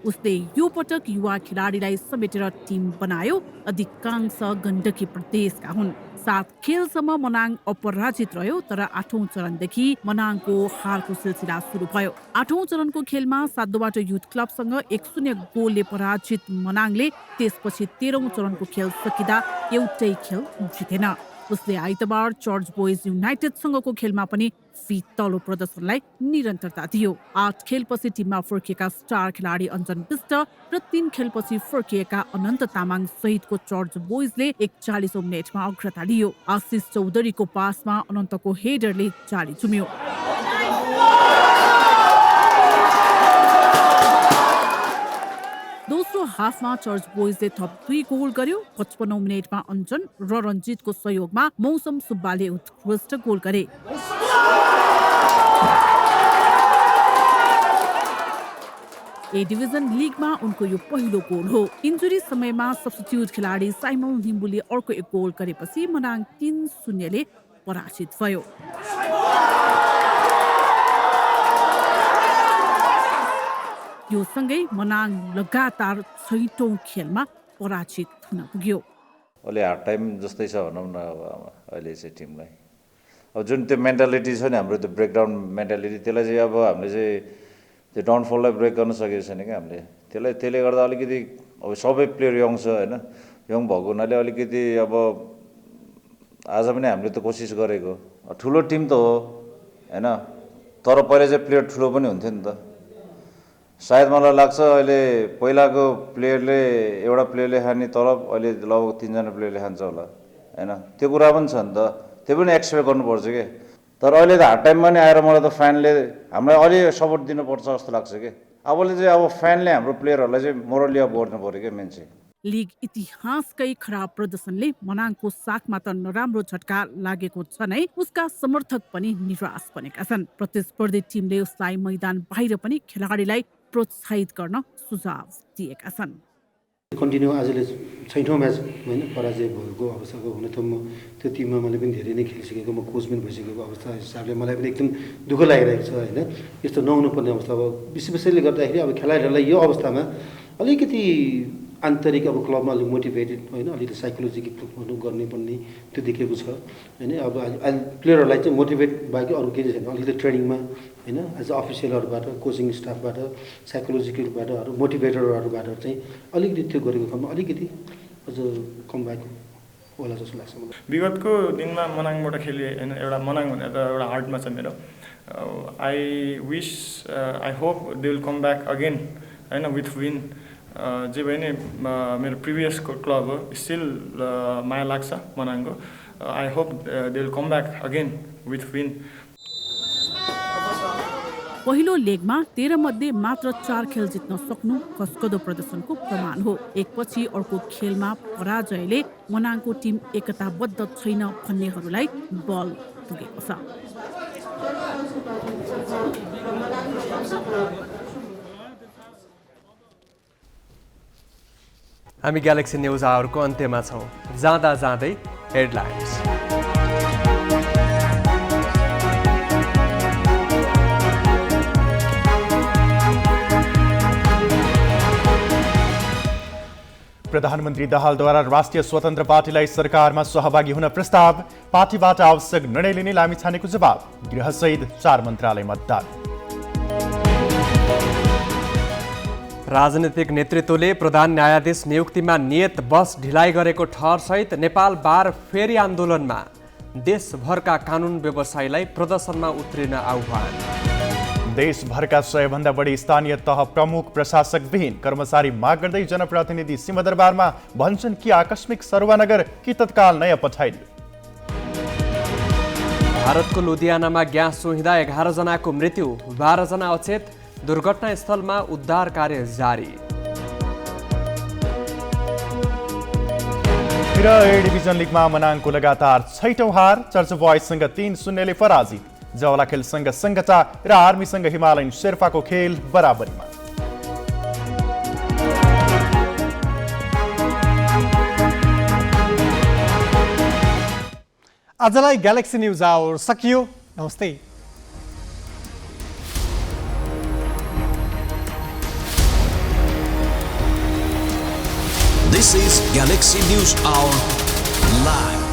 उसले यो पटक युवा खेलाडीलाई समेटेर टिम बनायो। अधिकांश गण्डकी प्रदेशका हुन्। 7 खेलसम्म मनाङ अपराजित रह्यो। तर 8औं चरणदेखि मनाङको हारको सिलसिला सुरु भयो। 8औं चरणको खेलमा सातोबाटो युथ क्लबसँग 1-0 गोलले पराजित मनाङले त्यसपछि 13औं चरणको खेल सकिँदा एउटै खेल जितेन। उसले आइतबार चर्च बोइज युनाइटेडसँगको खेलमा पनि फितलो प्रदर्शनलाई निरन्तरता दियो। 8 खेलपछि टिममा फर्किएका स्टार खेलाडी अञ्जन विष्ट र 3 खेलपछि फर्किएका अनन्त तामाङ सहितको चर्च बोइजले 41औं मिनेटमा अग्रता लियो। आशिष चौधरीको पासमा अनन्तको हेडरले जाली चुम्यो। दोस्रो हाफमा चर्च बोइजले थप 2 गोल गर्यो। 55औं मिनेटमा अञ्जन र रञ्जितको सहयोगमा मौसम सुब्बाले उत्कृष्ट गोल गरे। ए डिभिजन लिगमा उनको यो पहिलो गोल हो। इन्जुरी समयमा सब्स्टिट्युट खेलाडी साइमन लिम्बुले अर्को 1 गोल गरेपछि मनाङ 3-0 ले पराजित भयो। यो सँगै मनाङ लगातार 6औं खेलमा पराजित हुन पुग्यो। अहिले हार्ड टाइम जस्तै छ भनौँ न अब अहिले चाहिँ टिमलाई। अब जुन त्यो मेन्टालिटी छ नि हाम्रो त्यो ब्रेकडाउन मेन्टालिटी त्यसलाई चाहिँ अब हामीले चाहिँ त्यो डाउनफललाई ब्रेक गर्न सकेको छैन क्या हामीले त्यसले गर्दा अलिकति अब सबै प्लेयर यङ छ होइन यङ भएको हुनाले अलिकति अब आज पनि हामीले त कोसिस गरेको ठुलो टिम त हो होइन तर पहिला चाहिँ प्लेयर ठुलो पनि हुन्थ्यो नि त सायद मलाई लाग्छ अहिले पहिलाको प्लेयरले एउटा प्लेयरले खाने तलब अहिले लगभग 3 जना प्लेयरले खान्छ होला होइन त्यो कुरा पनि छ नि त त्यो पनि एक्सपेक्ट गर्नुपर्छ के तर अहिले त हार्ड टाइममा नै आएर मलाई त फ्यानले हामीलाई अलि सपोर्ट दिनुपर्छ जस्तो लाग्छ के अब फ्यानले हाम्रो प्लेयरहरूलाई चाहिँ मोरली अप गर्नु पऱ्यो क्या मेन चाहिँ लिग इतिहासकै खराब प्रदर्शनले मनाङको साखमा त नराम्रो झट्का लागेको छ नै उसका समर्थक पनि निराश बनेका छन् प्रतिस्पर्धी टिमले उसलाई मैदान बाहिर पनि खेलाडीलाई प्रोत्साहित गर्न सुझाव दिएका छन् कन्टिन्यू आजले 6औं म्याच होइन पराजय भएको अवस्थाको हुन त म त्यो टिममा मैले पनि धेरै नै खेलिसकेको म कोच पनि भइसकेको अवस्था हिसाबले मलाई पनि एकदम दुःख लागिरहेको छ होइन यस्तो नहुनुपर्ने अवस्था अब विशेषले गर्दाखेरि अब खेलाडीहरूलाई यो अवस्थामा अलिकति आन्तरिक अब क्लबमा अलिक मोटिभेटेड होइन अलिकति साइकोलोजिकल गर्ने पर्ने त्यो देखेको छ होइन अब प्लेयरहरूलाई चाहिँ मोटिभेट बाहेक अरू केही छैन अलिकति ट्रेनिङमा होइन एज अफिसियलहरूबाट कोचिङ स्टाफबाट साइकोलोजिकलबाट अरू मोटिभेटरहरूबाट चाहिँ अलिकति त्यो गरेको क्रममा अलिकति अझ कम भएको होला जस्तो लाग्छ मलाई विगतको दिनमा मनाङबाट खेले होइन एउटा मनाङ भनेर त एउटा हार्टमा छ मेरो I hope they will come back again होइन विथ विन जे भए नि मेरो प्रिभियस क्लब हो स्टिल माया लाग्छ मनाङको I hope they will come back again with win पहिलो लेगमा 13 मध्ये मात्र 4 खेल जित्न सक्नु कस्कदो प्रदर्शनको प्रमाण हो एकपछि अर्को खेलमा पराजयले मनाङको टिम एकताबद्ध छैन भन्नेहरूलाई बल पुगेको छ हामी ग्यालेक्सी न्युज आवरको अन्त्यमा छौँ जाँदा जाँदै हेडलाइन्स प्रधानमन्त्री दाहालद्वारा राष्ट्रिय स्वतन्त्र पार्टीलाई सरकारमा सहभागी हुन प्रस्ताव पार्टीबाट आवश्यक निर्णय लिने लामिछानेको जवाब गृहसहित 4 मन्त्रालय मतदान राजनीतिक नेतृत्वले प्रधान न्यायाधीश नियुक्तिमा नियत बस ढिलाइ गरेको ठहरसहित नेपाल बार फेरि आन्दोलनमा देशभरका कानुन व्यवसायीलाई प्रदर्शनमा उत्रिन आह्वान देशभरका 100 भन्दा बढी स्थानीय तह प्रमुख प्रशासक विहीन कर्मचारी माग गर्दै जनप्रतिनिधि सिंहदरबारमा भन्छन् कि आकस्मिक सरुवानगर कि तत्काल नयाँ पठाइन् भारतको लुधियानामा ग्यास चुहिँदा 11 जनाको मृत्यु 12 जना अचेत दुर्घटनास्थलमा उद्धार कार्य जारी र ए डिभिजन लिगमा मनाङको लगातार 6औं हार चर्च बोयजसँग 3-0 ले पराजित जवला खेलसँग सङ्गटा र आर्मीसँग हिमालयन शेर्पाको खेल बराबरीमा आजलाई ग्यालेक्सी न्युज आवर सकियो नमस्ते This is Galaxy News Hour Live.